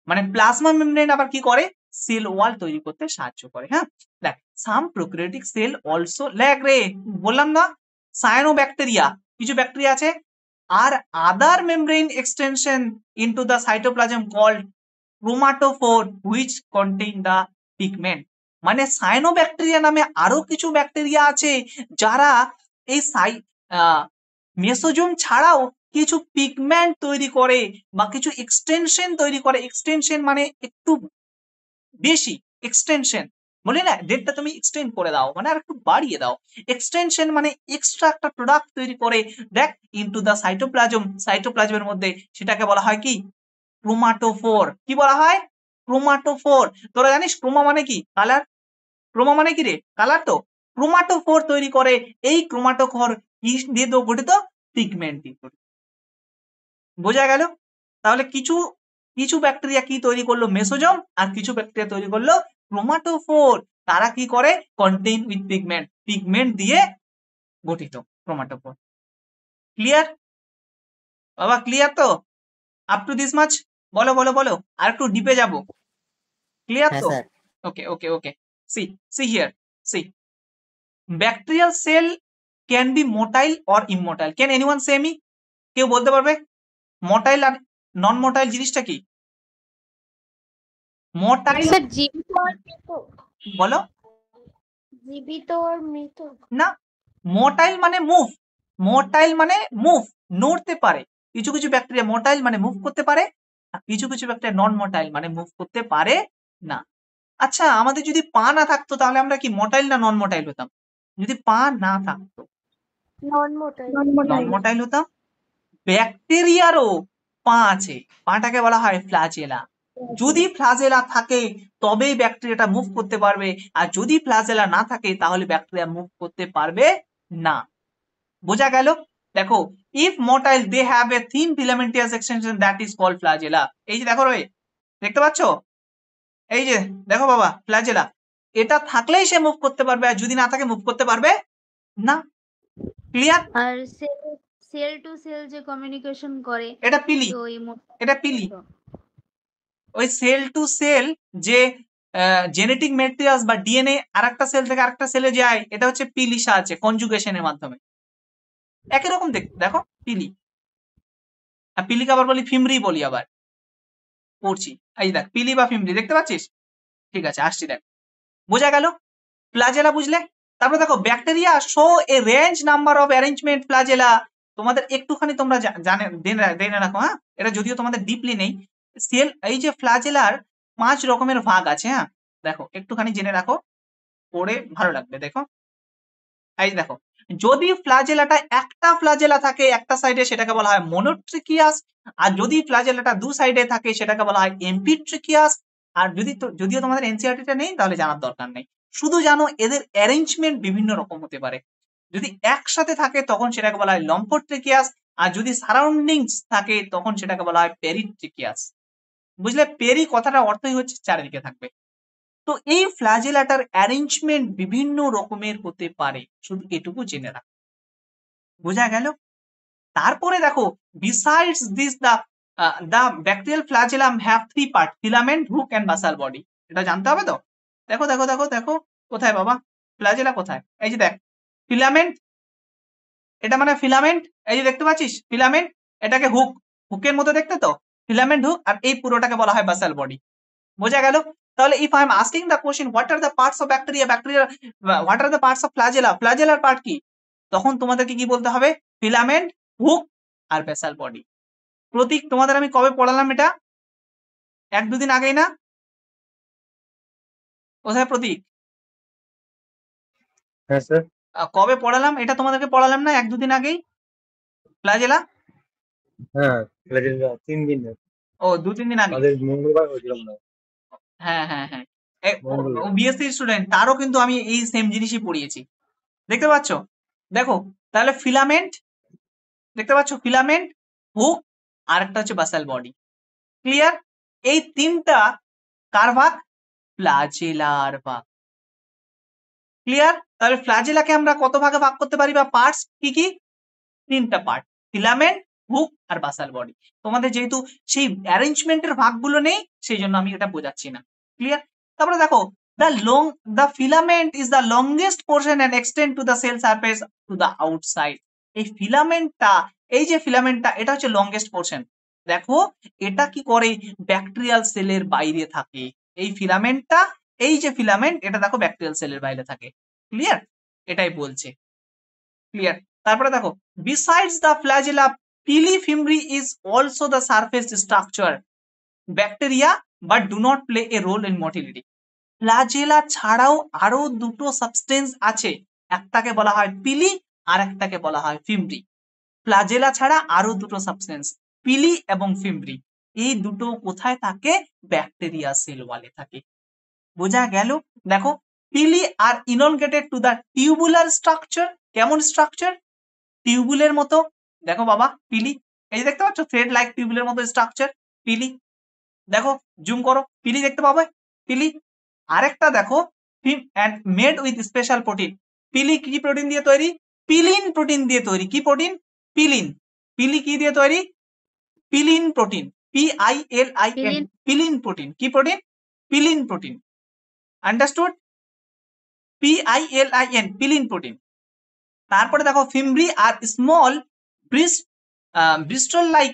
মানে প্লাজমা মেমব্রেন আবার কি করে? সেল ওয়াল তৈরি করতে সাহায্য করে। হ্যাঁ, দেখ সাম প্রোক্যারিওটিক সেল অলসো ল্যাগ রে, বললাম না সায়ানোব্যাকটেরিয়া, কিছু ব্যাকটেরিয়া আছে, আর other membrane extension into the cytoplasm called chromatophore which contain the pigment. মানে সায়ানোব্যাকটেরিয়া নামে আরো কিছু ব্যাকটেরিয়া আছে যারা এই মেসোজোম ছাড়াও কিছু পিগমেন্ট তৈরি করে বা কিছু এক্সটেনশন তৈরি করে। এক্সটেনশন মানে একটু বেশি এক্সটেনশন, বলি না ডেটটা তুমি এক্সটেন্ড করে দাও, মানে আর একটু বাড়িয়ে দাও। এক্সটেনশন মানে এক্সট্রা একটা প্রোডাক্ট তৈরি করে দেখ ইনটু দ্য সাইটোপ্লাজম, সাইটোপ্লাজমের মধ্যে, সেটাকে বলা হয় কি? ক্রোমাটোফোর। কি বলা হয়? ক্রোমাটোফোর। তোরা জানিস ক্রোমা মানে কি? কালার। ক্রোমা মানে কি রে? কালার তো। ক্রোমাটোফোর তৈরি করে। এই ক্রোমাটোফোর কি দিয়ে তো গঠিত? পিগমেন্ট দিয়ে গঠিত। বোঝা গেল? তাহলে কিছু কিছু ব্যাকটেরিয়া কি তৈরি করলো? মেসোজোম। আর কিছু ব্যাকটেরিয়া তৈরি করলো ক্রোমাটোফোর। তারা কি করে? কন্টেইন উইথ পিগমেন্ট, পিগমেন্ট দিয়ে গঠিত ক্রোমাটোফোর। ক্লিয়ার বাবা? ক্লিয়ার তো? Up to this much? বলো বলো বলো, আর একটু ডিপে যাবো। ক্লিয়ার হ্যাঁ তো? Sir. Okay okay okay. See see here, see bacterial cell can be motile or immotile. Can anyone say me? কেউ বলতে পারবে মোটাইল আর নন মোটাইল জিনিসটা কি? মোটাইল স্যার জীবিত আর মৃত। বলো। জীবিত আর মৃত। না, মোটাইল মানে মুভ। মোটাইল মানে মুভ, নড়তে পারে। কিছু কিছু ব্যাকটেরিয়া মোটাইল মানে মুভ করতে পারে, আর কিছু কিছু ব্যাকটেরিয়া নন মোটাইল মানে মুভ করতে পারে না। আচ্ছা, আমাদের যদি পা না থাকতো তাহলে আমরা কি মোটাইল না নন মোটাইল হতাম? যদি পা না থাকতো নন মোটাইল। নন মোটাইল হতাম। ব্যাকটেরিয়ারও পা আছে, পাটাকে বলা হয় ফ্ল্যাজেলা। যদি ফ্ল্যাজেলা থাকে তবেই ব্যাকটেরিয়াটা মুভ করতে পারবে, আর যদি ফ্ল্যাজেলা না থাকে তাহলে ব্যাকটেরিয়া মুভ করতে পারবে না। বোঝা গেল? দেখো, if motile they have a thin filamentous extension that is called flagella. এই যে দেখো রে, দেখতে পাচ্ছ? এই যে দেখো বাবা, ফ্ল্যাজেলা, এটা থাকলেই সে মুভ করতে পারবে, আর যদি না থাকে মুভ করতে পারবে না। Clear? R sell sell to sell যে কমিউনিকেশন করে, এটা পিলি, তো এই এটা পিলি। ওই সেল টু সেল যে জেনেটিক ম্যাটেরিয়ালস বা ডিএনএ আরেকটা সেল থেকে আরেকটা সেলে যায়, এটা হচ্ছে পিলি সাহায্যে, কনজুগেশনের মাধ্যমে। একই রকম দেখতে, দেখো পিলি। আর পিলিকে আবার বলি ফিমরি বলি আবার, পড়ছি। এই দেখ পিলি বা ফিমরি, দেখতে পাচ্ছিস? ঠিক আছে, আসছি দেখ। বোঝা গেল? ফ্ল্যাজেলা বুঝলে? তারপর দেখো bacteria show a range number of arrangement flagella. তোমাদের একটুখানি তোমরা জানে জেনে রাখো, হ্যাঁ, এটা যদিও তোমাদের ডিপলি নেই। সেল, এই যে ফ্ল্যাজেলার 5 রকমের ভাগ আছে, হ্যাঁ দেখো একটুখানি জেনে রাখো, পড়ে ভালো লাগবে। দেখো, এই দেখো, যদি ফ্ল্যাজেলাটা একটা ফ্ল্যাজেলা থাকে একটা সাইডে সেটাকে বলা হয় মনোট্রিকিয়াস, আর যদি ফ্ল্যাজেলাটা দু সাইডে থাকে সেটাকে বলা হয় এম্পিট্রিকিয়াস। আর যদিও তোমাদের এনসিইআরটিটা নেই তাহলে জানার দরকার নেই, শুধু জানো এদের অ্যারেঞ্জমেন্ট বিভিন্ন রকম হতে পারে। যদি একসাথে থাকে তখন সেটাকে বলা হয় লম্ফোট্রিকিয়াস, আর যদি সারাউন্ডিংস থাকে তখন সেটাকে বলা হয় পেরিট্রিকিয়াস। বুঝলে? পেরি কথাটার অর্থই হচ্ছে চারিদিকে থাকবে। তো এই ফ্ল্যাজেলাটার অ্যারেঞ্জমেন্ট বিভিন্ন রকমের হতে পারে, শুধু এটুকু জেনে রাখ। বোঝা গেল? তারপরে দেখো, besides this the bacterial flagellum have three part, filament, hook and basal body. এটা জানতে হবে তো। দেখো দেখো দেখো দেখো, কোথায় বাবা ফ্ল্যাজেলা কোথায়? এই যে দেখ ফিলামেন্ট, এটা মানে ফিলামেন্ট। এই যে দেখতে পাচ্ছিস ফিলামেন্ট, এটাকে হুক, হুকের মতো দেখতে তো, ফিলামেন্ট হুক, আর এই পুরোটাকে বলা হয় বাসাল বডি। বোঝা গেল? তাহলে if I M asking the question what are the parts of bacteria, bacteria what are the parts of flagella, flagellar part কি, তখন তোমাদেরকে কি বলতে হবে? ফিলামেন্ট, হুক আর বেসাল বডি। প্রতীক, তোমাদের আমি কবে পড়ালাম এটা? 1-2 দিন আগেই না? কোথায় প্রতীক? হ্যাঁ স্যার। কবে পড়ালাম এটা? তোমাদেরকে পড়ালাম না 1-2 দিন আগেই ফ্ল্যাজেলা? হ্যাঁ, ফ্ল্যাজেলা 3 দিন। ও 2-3 দিন আগে। আমাদের মঙ্গলবার হয়েছিল না? হ্যাঁ হ্যাঁ হ্যাঁ, মঙ্গলবার। বিএসসি স্টুডেন্ট, তারও কিন্তু আমি এই সেম জিনিসই পড়িয়েছি। দেখতে পাচ্ছ? দেখো তাহলে ফিলামেন্ট দেখতে পাচ্ছ, ফিলামেন্ট, হুক, আর একটা হচ্ছে বাসাল বডি। ক্লিয়ার? এই তিনটা কার ভাগ? ফ্ল্যাজেলার ভাগ। ক্লিয়ার? তাহলে ফ্ল্যাজেলাকে আমরা কত ভাগে ভাগ করতে পারি বা পার্টস কি কি? তিনটা পার্ট, ফিলামেন্ট, হুক আর বাসাল বডি। তোমাদের যেহেতু সেই অ্যারেঞ্জমেন্টের ভাগগুলো নেই সেই জন্য আমি এটা বোঝাচ্ছি না। ক্লিয়ার? তারপরে দেখো the filament is the longest portion and extend to the cell surface to the outside. এই ফিলামেন্টটা, এই যে ফিলামেন্টটা, এটা হচ্ছে লংগেস্ট পোর্শন। দেখো এটা কি করে? ব্যাকটেরিয়াল সেলের বাইরে থাকে এই ফিলামেন্টটা। এই যে ফিলামেন্ট, এটা দেখো ব্যাকটেরিয়াল সেলের বাইরে থাকে। ক্লিয়ার? এটাই বলছে। ক্লিয়ার? তারপরে দেখো besides the flagella, pili fimbriae is also the surface structure bacteria but do not play a role in motility. Flagella ছাড়াও আরো দুটো সাবস্টেন্স আছে, একটাকে বলা হয় পিলি আর একটাকে বলা হয় ফিমব্রি। ফ্ল্যাজেলা ছাড়া আরো দুটো সাবস্টেন্স, পিলি এবং ফিমব্রি, এই দুটো কোথায় থাকে? ব্যাকটেরিয়া সেল ওয়ালে থাকে। বোঝা গেল? দেখো পিলি আর ইনলগেটেড টু দ্য টিউবুলার স্ট্রাকচার। কেমন স্ট্রাকচার? টিউবুলের মতো। দেখো বাবা পিলি, এই যে দেখতে পাচ্ছ থ্রেড লাইক টিউবুলের মতো স্ট্রাকচার পিলি। দেখো জুম করো, পিলি দেখতে পাবে, পিলি। আরেকটা দেখো and made with special protein. পিলি কি প্রোটিন দিয়ে তৈরি? পিলিন প্রোটিন দিয়ে তৈরি। কি প্রোটিন? পিলিন। পিলি কি দিয়ে তৈরি? Pilin protein, PILIN, pilin protein. কি protein? Pilin protein. Understood? PILIN, pilin protein. তারপরে দেখো fimbriae are small bristle like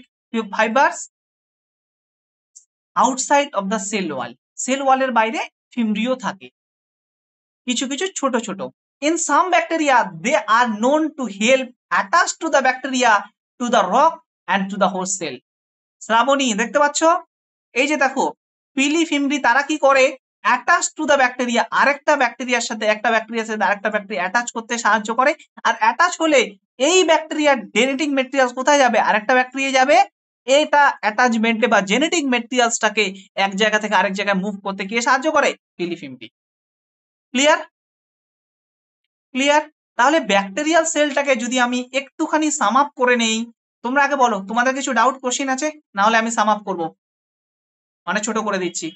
fibres outside of the cell wall. Cell ওয়ালের বাইরে ফিমব্রিও থাকে, কিছু কিছু ছোট ছোট। In some bacteria, they are known to help attach to the bacteria, to the rock and to the host cell. Shrabani দেখতে পাচ্ছ? এই যে দেখো পিলি ফিমব্রি তারা কি করে? অ্যাটাচ টু দ্য ব্যাকটেরিয়া, আরেকটা ব্যাকটেরিয়ার সাথে, একটা ব্যাকটেরিয়ার সাথে আরেকটা ব্যাকটেরিয়া অ্যাটাচ করতে সাহায্য করে। আর অ্যাটাচ হলে এই ব্যাকটেরিয়ার জেনেটিক মেটেরিয়ালস কোথায় যাবে? আরেকটা ব্যাকটেরিয়া যাবে। এটা অ্যাটাচমেন্টে বা জেনেটিক মেটেরিয়ালসটাকে এক জায়গা থেকে আরেক জায়গায় মুভ করতে কে সাহায্য করে? পিলি ফিমব্রি। ক্লিয়ার? ক্লিয়ার? তাহলে ব্যাকটেরিয়াল সেলটাকে যদি আমি একটুখানি সাম আপ করে নেই, তোমরা আগে বলো তোমাদের কিছু ডাউট কোশ্চিন আছে, না হলে আমি সাম আপ করবো, মানে ছোট করে দিচ্ছি।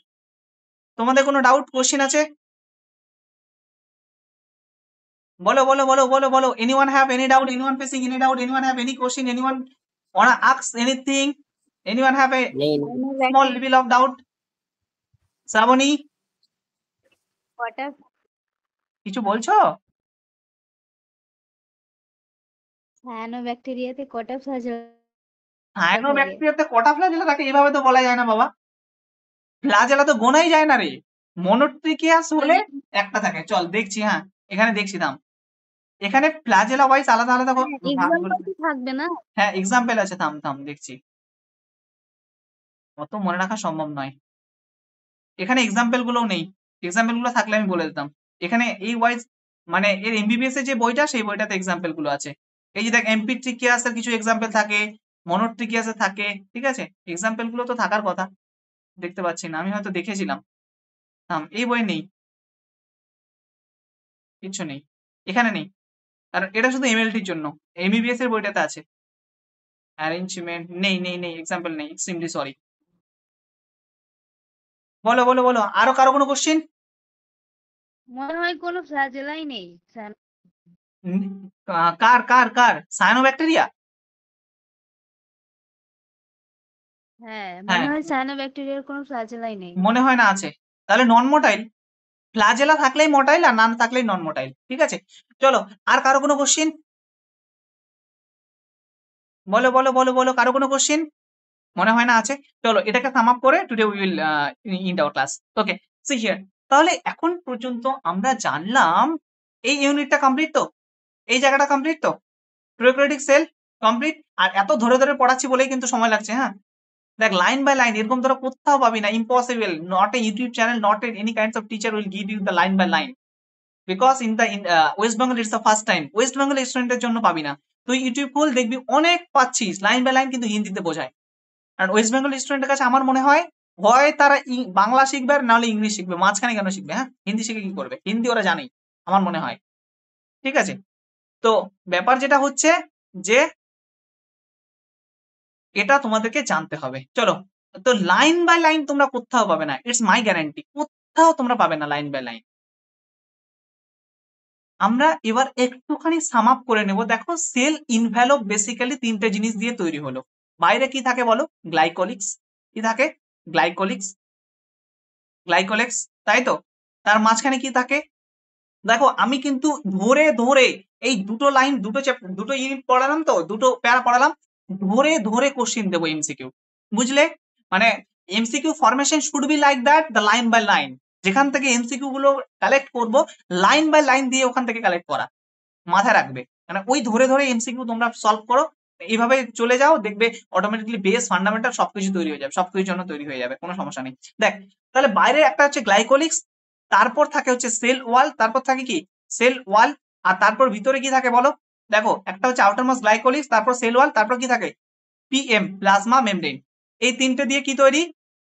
তোমাদের কোনো ডাউট কোশ্চিন আছে? বলো বলো বলো বলো বলো। Anyone have any doubt? Anyone facing any doubt? Anyone have any question? Anyone wanna ask anything? Anyone have a small level of doubt? Shrabani কটা কিছু বলছো? সায়ানোব্যাকটেরিয়াতে কটা ফ্ল্যাজেলা থাকে? সায়ানোব্যাকটেরিয়াতে কটা ফ্ল্যাজেলা থাকে এভাবে তো বলা যায় না বাবা। ফ্ল্যাজেলা তো গোনাই যায় না রে। মনোট্রিকিয়াস হলে একটা থাকে। চল দেখছি, হ্যাঁ এখানে দেখছি, থাম। এখানে ফ্ল্যাজেলা ওয়াইজ আলাদা আলাদা এক্সাম্পল তো থাকবে না? হ্যাঁ এক্সাম্পল আছে, থাম থাম দেখছি। অত মনে রাখা সম্ভব নয়। এখানে এক্সাম্পল গুলোও নেই, এক্সাম্পল গুলো থাকলে আমি বলে দিতাম। এখানে এই ওয়াইজ মানে এর এমবিবিএস এর যে বইটা, সেই বইটাতে এক্সাম্পল গুলো আছে। এই যে দেখ এমপিট্রিকিয়াস এর কিছু এক্সাম্পল থাকে, মনোট্রিকিয়াস এর থাকে, ঠিক আছে? এক্সাম্পল গুলো তো থাকার কথা, দেখতে পাচ্ছি না, আমি হয়তো দেখেছিলাম। থাম, এই বই নেই, কিচ্ছু নেই, এখানে নেই, কারণ এটা শুধু এমএলটির জন্য। এমবিবিএস এর বইটাতে আছে। অ্যারেঞ্জমেন্ট নেই নেই নেই, এক্সাম্পল নেই, এক্সট্রিমলি সরি। বলো বলো বলো, আরো কারো কোনো কোশ্চেন? মনে হয় কোনো ফ্ল্যাজেলাই নেই। কার কার কার? সায়ানোব্যাকটেরিয়া? হ্যাঁ, হ্যাঁ মনে হয় সায়ানোব্যাকটেরিয়ার কোনো ফ্ল্যাজেলাই নেই। মনে হয় না আছে। তাহলে নন মোটাইল। ফ্ল্যাজেলা থাকলেই মোটাইল আর না থাকলেই নন মোটাইল, ঠিক আছে? চলো আর কারো কোনো কোশ্চেন? বলো বলো বলো বলো, কারো কোনো কোশ্চেন? মনে হয় না আছে। চলো এটাকে সাম আপ করে today we will ইন্ড our class. Okay, C here. তাহলে এখন পর্যন্ত আমরা জানলাম এই ইউনিটটা কমপ্লিট তো, এই জায়গাটা কমপ্লিট তো, প্রোক্যারিওটিক সেল কমপ্লিট। আর এত ধরে ধরে পড়াচ্ছি বলেই কিন্তু সময় লাগছে। হ্যাঁ দেখ লাইন বাই লাইন এরকম তোরা কোথাও পাবি না, impossible. Not a YouTube channel, not any kinds of teacher will give you the line by line, because in the West Bengal it's the first time. West Bengal স্টুডেন্টের জন্য পাবি না। তুই ইউটিউব খুল দেখবি অনেক পাচ্ছিস লাইন বাই লাইন, কিন্তু হিন্দিতে বোঝায়। আর ওয়েস্ট বেঙ্গল স্টুডেন্টের কাছে আমার মনে হয় হয় তারা বাংলা শিখবে আর নাহলে ইংলিশ শিখবে, মাঝখানে কেন শিখবে? হ্যাঁ হিন্দি শিখে কি করবে? হিন্দি ওরা জানেই আমার মনে হয়। ঠিক আছে? তো ব্যাপার যেটা হচ্ছে যে এটা তোমাদেরকে জানতে হবে। চলো, তো লাইন বাই লাইন তোমরা কোথাও পাবে না, ইটস মাই গ্যারান্টি, কোথাও তোমরা পাবে না লাইন বাই লাইন। আমরা এবার একটুখানি সাম আপ করে নেব। দেখো সেল ইনভ্যালভ বেসিক্যালি তিনটে জিনিস দিয়ে তৈরি হলো। বাইরে কি থাকে বলো? গ্লাইকোলিক্স। কি থাকে? গ্লাইকোলিক্স, গ্লাইকোলিক্স, তাই তো? তার মাঝখানে কি থাকে? দেখো আমি কিন্তু ধরে ধরে এই দুটো লাইন, দুটো ইউনিট পড়ালাম, তো দুটো প্যারা পড়ালাম, ধরে ধরে কোশ্চেন দেবো এমসিকিউ, বুঝলে? মানে MCQ formation should be like that, the line by line. যেখান থেকে এমসিকিউ গুলো কালেক্ট করব, লাইন বাই লাইন দিয়ে ওখান থেকে কালেক্ট করা, মাথায় রাখবে। মানে ওই ধরে ধরে এমসিকিউ তোমরা সলভ করো, এইভাবে চলে যাও, দেখবে অটোমেটিকলি বেস ফান্ডামেন্টাল সবকিছু তৈরি হয়ে যাবে, সবকিছুর জন্য তৈরি হয়ে যাবে, কোনো সমস্যা নেই। দেখ তাহলে বাইরে একটা হচ্ছে গ্লাইকোলিক্স, তারপর থাকে হচ্ছে সেল ওয়াল, তারপর থাকে কি সেল ওয়াল, আর তারপর ভিতরে কি থাকে বলো? দেখো একটা হচ্ছে আউটারমোস্ট গ্লাইকোলিক্স, তারপর সেল ওয়াল, তারপর কি থাকে? PM, plasma membrane. এই তিনটে দিয়ে কি তৈরি?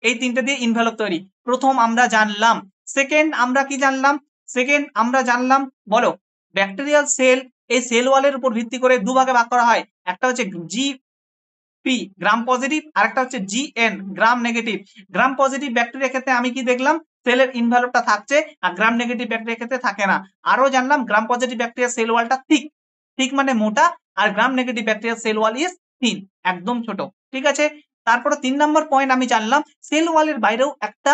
এই তিনটে দিয়ে ইনভেলপ তৈরি, প্রথম আমরা জানলাম। সেকেন্ড আমরা কি জানলাম? সেকেন্ড আমরা জানলাম, বলো, ব্যাকটেরিয়াল সেল, এই সেল ওয়ালের উপর ভিত্তি করে দুভাগে ভাগ করা হয়, একটা হচ্ছে জিপি গ্রাম পজিটিভ, আর একটা হচ্ছে GN gram negative. Gram positive ব্যাকটেরিয়ার ক্ষেত্রে আমি কি দেখলাম? সেলের ইনভেলপটা থাকছে, আর গ্রাম নেগেটিভ ব্যাকটেরিয়ার ক্ষেত্রে থাকে না। আরো জানলাম গ্রাম পজিটিভ ব্যাকটেরিয়ার সেল ওয়ালটা থিক, থিক মানে মোটা, আর গ্রাম নেগেটিভ ব্যাকটেরিয়ার সেল ওয়াল ইজ থিন, একদম ছোট। ঠিক আছে? তারপরে 3 নম্বর পয়েন্ট আমি জানলাম, সেল ওয়ালের বাইরেও একটা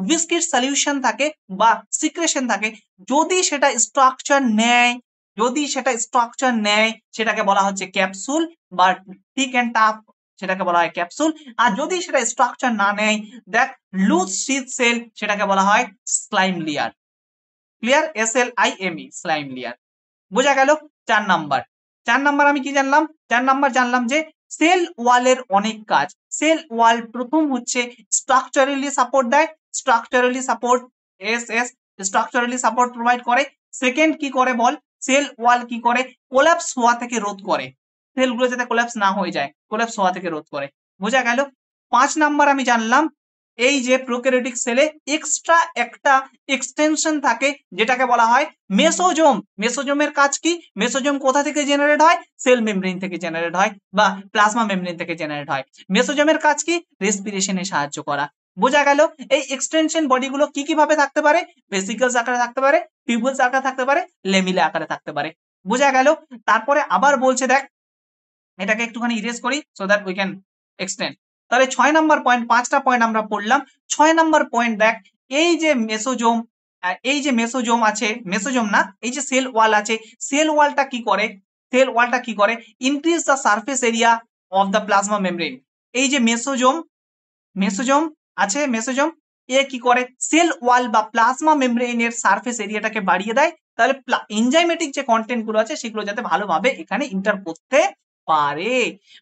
ভিসকিড সলিউশন থাকে বা সিক্রেশন থাকে, যদি সেটা স্ট্রাকচার নেয়, যদি সেটা স্ট্রাকচার নেয় সেটাকে বলা হচ্ছে ক্যাপসুল, বা থিক এন্ড টাফ সেটাকে বলা হয় ক্যাপসুল। আর যদি সেটা স্ট্রাকচার না নেয়, দেখ লুজ শীথ সেল, সেটাকে বলা হয় slime layer. Clear? SLIME, slime layer. বোঝা গেল? 4 নাম্বার। 4 নাম্বার আমি কি জানলাম? 4 নাম্বার জানলাম যে সেল ওয়ালের অনেক কাজ। সেল ওয়াল প্রথম হচ্ছে স্ট্রাকচারালি সাপোর্ট দেয়, structurally support, structurally support provide করে। সেকেন্ড কি করে বল? সেল ওয়াল কি করে? কোল্যাপস হওয়া থেকে রোধ করে, সেলগুলো যাতে কোল্যাপস না হয়ে যায়, কোল্যাপস হওয়া থেকে রোধ করে। বোঝা গেল? 5 নাম্বার আমি জানলাম, এই যে প্রোক্যারিওটিক সেলে এক্সট্রা একটা এক্সটেনশন থাকে, যেটাকে বলা হয় মেসোজোম। মেসোজোমের কাজ কি? মেসোজোম কোথা থেকে জেনারেট হয়? সেল মেমব্রেন থেকে জেনারেট হয়, বা প্লাজমা মেমব্রেন থেকে জেনারেট হয়। মেসোজোমের কাজ কি? রেসপিরেশনে সাহায্য করা। বোঝা গেল? এই এক্সটেনশন বডিগুলো কি কি ভাবে থাকতে পারে? ভেসিকলস আকারে থাকতে পারে, টিউবুলস আকারে থাকতে পারে, লেমিলা আকারে থাকতে পারে। বোঝা গেল? তারপরে আবার বলছে, দেখ এটাকে একটুখানি ইরেজ করি so that we can extend. তাহলে 6 নাম্বার পয়েন্ট, 5টা পয়েন্ট আমরা পড়লাম। 6 নাম্বার পয়েন্ট দেখ, এই যে মেসোজোম, এই যে মেসোজোম আছে, মেসোজোম না, এই যে সেল ওয়াল আছে, সেল ওয়ালটা কি করে? সেল ওয়ালটা কি করে? Increase the surface area of the plasma membrane. এই যে মেসোজোম, মেসোজোম আছে, মেসোজোম এ কি করে? সেল ওয়াল বা প্লাজমা মেমব্রেনের সারফেস এরিয়াটাকে বাড়িয়ে দেয়, তাহলে এনজাইমেটিক যে কন্টেন্ট গুলো আছে সেগুলো যাতে ভালোভাবে এখানে ইন্টার করতে পারে।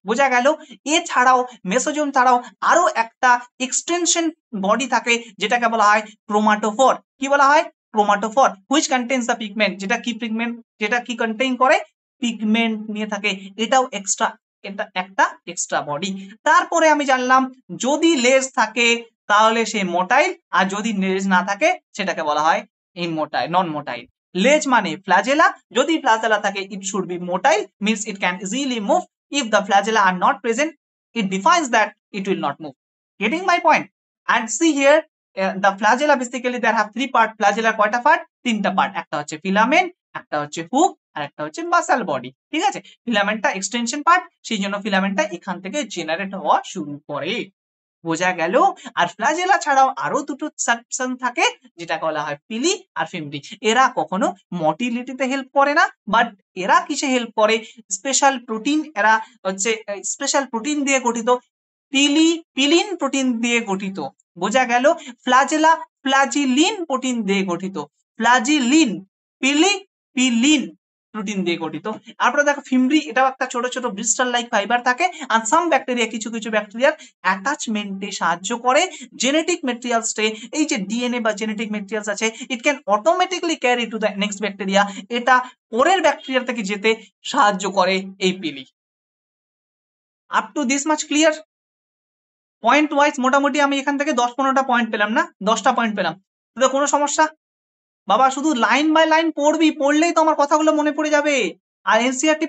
বোঝা গেল? এছাড়াও মেসোজোম ছাড়াও আরো একটা এক্সটেনশন বডি থাকে, যেটাকে বলা হয় ক্রোমাটোফোর। কি বলা হয়? Chromatophore, which contains the pigment, যেটা কি পিগমেন্ট, যেটা কি কন্টেইন করে? পিগমেন্ট নিয়ে থাকে। এটাও এক্সট্রা, এটা একটা এক্সট্রা বডি। তারপরে আমি জানলাম, যদি লেজ থাকে তাহলে সে মোটাইল, আর যদি লেজ না থাকে সেটাকে বলা হয় ইনমোটাইল, নন মোটাইল। লেজ মানে ফ্ল্যাজেলা, যদি ফ্ল্যাজেলা থাকে it should be motile, means it can easily move. If the flagella are not present, it defines that it will not move. Getting my point? And see here, the flagella basically there have 3 part. flagella কয়টা part? 3টা part. একটা হচ্ছে filament, একটা হচ্ছে hook, আর একটা হচ্ছে muscle body. ঠিক আছে? ফিলামেন্টটা এক্সটেনশন পার্ট, সেই জন্য ফিলামেন্টটা এখান থেকে জেনারেট হওয়া শুরু করে। বোঝা গেল? আর ফ্ল্যাজেলা ছাড়াও আরো দুটো সাবসেকশন থাকে, যেটাকে বলা হয় পিলি আর ফিমরি। এরা কখনো মটিলিটিতে হেল্প করে না, বাট এরা কিসে হেল্প করে? স্পেশাল প্রোটিন, এরা হচ্ছে স্পেশাল প্রোটিন দিয়ে গঠিত, পিলিন প্রোটিন দিয়ে গঠিত। বোঝা গেল? ফ্ল্যাজেলা ফ্ল্যাজিলিন প্রোটিন দিয়ে গঠিত, ফ্ল্যাজিলিন, পিলিন প্রোটিন দিয়ে গঠিত। তারপরে দেখো ফিমরি, এটাও একটা ছোট ছোট ব্রিস্টাল লাইক ফাইবার থাকে। আর সাম ব্যাকটেরিয়া, কিছু কিছু ব্যাকটেরিয়ার অ্যাটাচমেন্টে সাহায্য করে জেনেটিক ম্যাটেরিয়ালসে। এই যে ডিএনএ বা জেনেটিক ম্যাটেরিয়ালস আছে, it can automatically carry to the next bacteria, এটা পরের ব্যাকটেরিয়া থেকে যেতে সাহায্য করে এই pili. Up to this much clear? Point wise মোটামুটি আমি এখান থেকে 10-15টা পয়েন্ট পেলাম না? 10টা পয়েন্ট পেলাম। তো কোনো সমস্যা? বাবা শুধু লাইন বাই লাইন পড়বি, পড়লেই তো আমার কথাগুলো মনে পড়ে যাবে। আর এনসিআরটি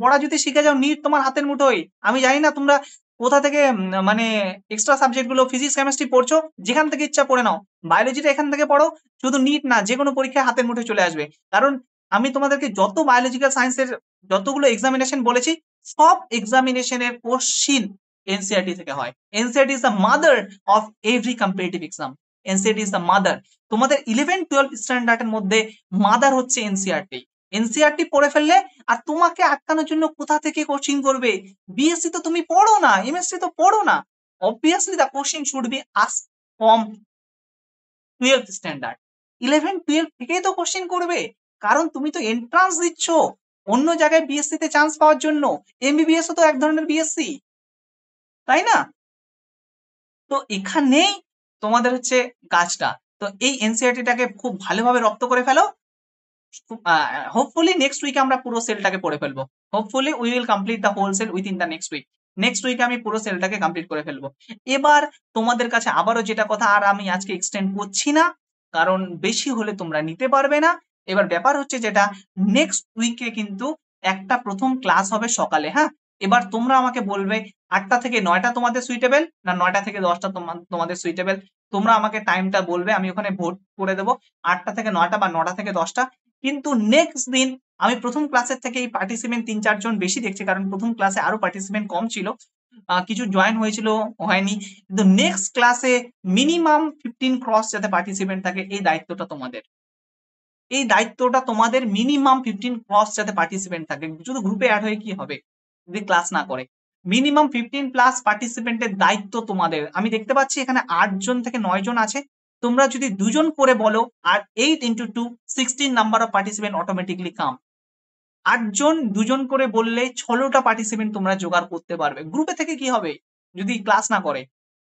পড়া যদি শিখে যাও, নিট তোমার হাতের মুঠোয়। আমি জানি না তোমরা কোথা থেকে মানে এক্সট্রা সাবজেক্ট গুলো ফিজিক্স কেমিস্ট্রি পড়ছো, যেখান থেকে ইচ্ছা পড়ে নাও। বায়োলজিটা এখান থেকে পড়ো, শুধু নিট না যে কোনো পরীক্ষায় হাতের মুঠোয় চলে আসবে। কারণ আমি তোমাদেরকে যত বায়োলজিক্যাল সায়েন্সের যতগুলো এক্সামিনেশন বলেছি, সব এক্সামিনেশনের কোশ্চিন এনসিআরটি থেকে হয়। NCERT is the mother of every competitive exam. NCERT is the mother. তোমাদের 11-12 স্ট্যান্ডার্ডের মধ্যে মাদার হচ্ছে এনসিআরটি। এনসিআরটি পড়ে ফেললে আর তোমাকে আটকানোর জন্য কোথা থেকে কোচিং করবে? বিএসসি তো তুমি পড়ো না, এমএসসি তো পড়ো না। Obviously the question should be ask from 12th standard. 11-12 থেকেই তো কোশ্চিন করবে, কারণ তুমি তো এন্ট্রান্স দিচ্ছ অন্য জায়গায় বিএসসি তে চান্স পাওয়ার জন্য। এমবিবিএস তো এক ধরনের বিএসসি, তাই না? তো এখানেই তোমাদের হচ্ছে কাজটা। তো এই এনসিআরটিটাকে খুব ভালোভাবে রপ্ত করে ফেলো। হোপফুলি নেক্সট উইকে আমরা পুরো সেলটাকে পড়ে ফেলবো। Hopefully we will complete the whole cell within the next week. Next উইকে আমি পুরো সেলটাকে কমপ্লিট করে ফেলবো। এবার তোমাদের কাছে আবারও যেটা কথা, আর আমি আজকে এক্সটেন্ড করছি না, কারণ বেশি হলে তোমরা নিতে পারবে না। এবার ব্যাপার হচ্ছে যেটা, নেক্সট উইকে কিন্তু একটা প্রথম ক্লাস হবে সকালে। হ্যাঁ, এবার তোমরা আমাকে বলবে 8টা থেকে 9টা তোমাদের সুইটেবল না 9টা থেকে 10টা তোমাদের সুইটেবল। তোমরা আমাকে টাইমটা বলবে, আমি ওখানে ভোট করে দেবো 8টা থেকে 9টা বা 9টা থেকে 10টা। কিন্তু নেক্সট দিন আমি প্রথম ক্লাসের থেকে এই পার্টিসিপেন্ট 3-4 জন বেশি দেখছি, কারণ প্রথম ক্লাসে আরো পার্টিসিপেন্ট কম ছিল, কিছু জয়েন হয়েছিল, হয়নি। কিন্তু নেক্সট ক্লাসে মিনিমাম 15 ক্রস যাতে পার্টিসিপেন্ট থাকে, এই দায়িত্বটা তোমাদের। এই দায়িত্বটা তোমাদের, মিনিমাম 15 ক্রস যাতে পার্টিসিপেন্ট থাকে। শুধু গ্রুপে অ্যাড হয়ে কি হবে যদি ক্লাস না করে? মিনিমাম 15+ পার্টিসিপেন্টের দায়িত্ব তোমাদের। আমি দেখতে পাচ্ছি এখানে 8 জন থেকে 9 জন আছে। তোমরা যদি 2 জন করে বলো, আর 8 × 2 16 নাম্বার অফ পার্টিসিপেন্ট অটোমেটিকলি কাম। 8 জন 2 জন করে বললে 16টা পার্টিসিপেন্ট তোমরা জোগাড় করতে পারবে। গ্রুপে থেকে কি হবে যদি ক্লাস না করে?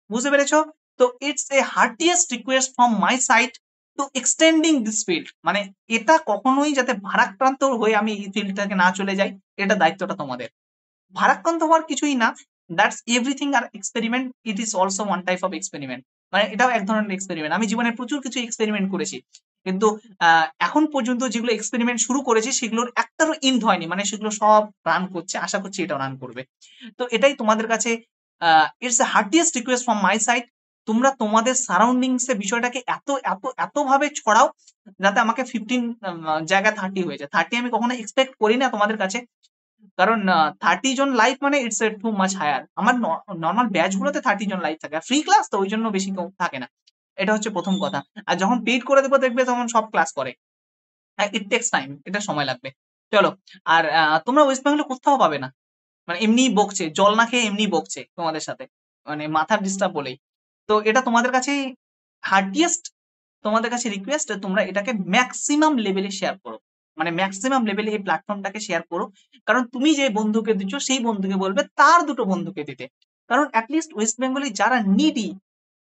বুঝতে পেরেছো? তো it's a heartiest request from my side to extending this field. মানে এটা কখনোই যাতে ভারাক্রান্ত হয়ে আমি এই ফিল্ডটাকে না চলে যাই, এটা দায়িত্বটা তোমাদের। ভারাক্রান্ত হওয়ার কিছুই না, দ্যাটস এভরিথিং আর experiment. It is also one type of experiment. মানে এটাও এক ধরনের এক্সপেরিমেন্ট। আমি জীবনে প্রচুর কিছু এক্সপেরিমেন্ট করেছি, কিন্তু এখন পর্যন্ত যেগুলো এক্সপেরিমেন্ট শুরু করেছি সেগুলোর একটারও ইন্ড হয়নি। মানে সেগুলো সব রান করছে, আশা করছি এটাও রান করবে। তো এটাই তোমাদের কাছে it's a heartiest request from my side. তোমরা তোমাদের সারাউন্ডিংস এ বিষয়টাকে এত এত এত ভাবে ছড়াও যাতে আমাকে 15 জায়গায় 30 হয়ে যায়। 30 আমি কখনো এক্সপেক্ট করি না তোমাদের কাছে, কারণ 30 জন লাইভ মানে it's a too much higher. আমার নর্মাল ব্যাচ গুলোতে 30 জন লাইভ থাকে, ফ্রি ক্লাস তো ওই জন্য বেশি কেউ থাকে না। এটা হচ্ছে প্রথম কথা। আর যখন পেইড করে দেবো দেখবে তখন সব ক্লাস করে। ইট টেক্স টাইম, এটা সময় লাগবে। চলো, আর তোমরা ওয়েস্ট বেঙ্গলে কোথাও পাবে না। মানে এমনি বকছে, জল না খেয়ে এমনি বকছে তোমাদের সাথে, মানে মাথার ডিস্টার্ব বলেই। তো এটা তোমাদের কাছে হার্টিয়েস্ট, তোমাদের কাছে রিকোয়েস্ট, তোমরা এটাকে ম্যাক্সিমাম লেভেলে শেয়ার করো। মানে ম্যাক্সিমাম লেভেলে এই প্ল্যাটফর্মটাকে শেয়ার করো। কারণ তুমি যে বন্ধুকে দিচ্ছ সেই বন্ধুকে বলবে তার দুটো বন্ধুকে দিতে। কারণ অ্যাটলিস্ট ওয়েস্ট বেঙ্গলে যারা নিডি,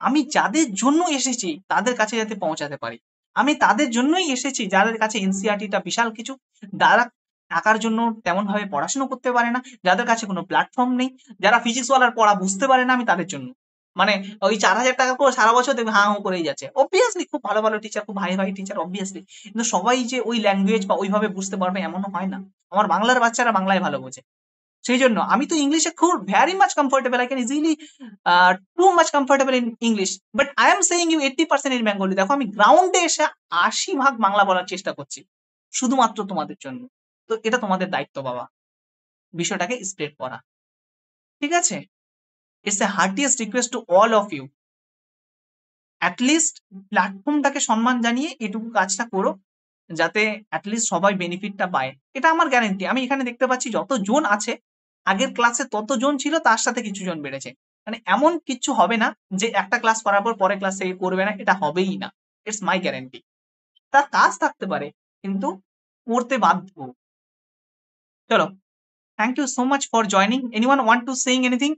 আমি যাদের জন্য এসেছি তাদের কাছে যাতে পৌঁছাতে পারি। আমি তাদের জন্যই এসেছি যাদের কাছে এনসিআরটিটা বিশাল কিছু, যারা টাকার জন্য তেমন ভাবে পড়াশোনা করতে পারে না, যাদের কাছে কোনো প্ল্যাটফর্ম নেই, যারা ফিজিক্স ওয়ালার পড়া বুঝতে পারে না, আমি তাদের জন্য। মানে ওই 4000 টাকা করে সারা বছর দেখবে হাঁ হুঁ করেই যাচ্ছে। অবভিয়াসলি খুব ভালো ভালো টিচার, খুব ভাই ভাই টিচার অবভিয়াসলি, কিন্তু সবাই যে ওই ল্যাঙ্গুয়েজ বা ওইভাবে বুঝতে পারবে এমনও হয় না। আমার বাংলার বাচ্চারা বাংলায় ভালো বোঝে। সেই জন্য আমি তো ইংলিশে খুব very much comfortable, I can easily too much comfortable in English, but I am saying you 80% in Bengali. দেখো আমি গ্রাউন্ডে এসে 80% বাংলা বলার চেষ্টা করছি শুধুমাত্র তোমাদের জন্য। তো এটা তোমাদের দায়িত্ব বাবা, বিষয়টাকে স্প্রেড করা। ঠিক আছে? It's a heartiest request to all of you, at least প্ল্যাটফর্মটাকে সম্মান জানিয়ে এটুকু কাজটা করো যাতে অ্যাটলিস্ট সবাই বেনিফিটটা পায়। এটা আমার গ্যারেন্টি। আমি এখানে দেখতে পাচ্ছি যতজন আছে, আগের ক্লাসে ততজন ছিল, তার সাথে কিছু জন বেড়েছে। মানে এমন কিছু হবে না যে একটা ক্লাস করার পর পরের ক্লাসে করবে না, এটা হবেই না। It's my guarantee. তার কাজ থাকতে পারে কিন্তু করতে বাধ্য। চলো, thank you so much for joining. Anyone want to saying anything?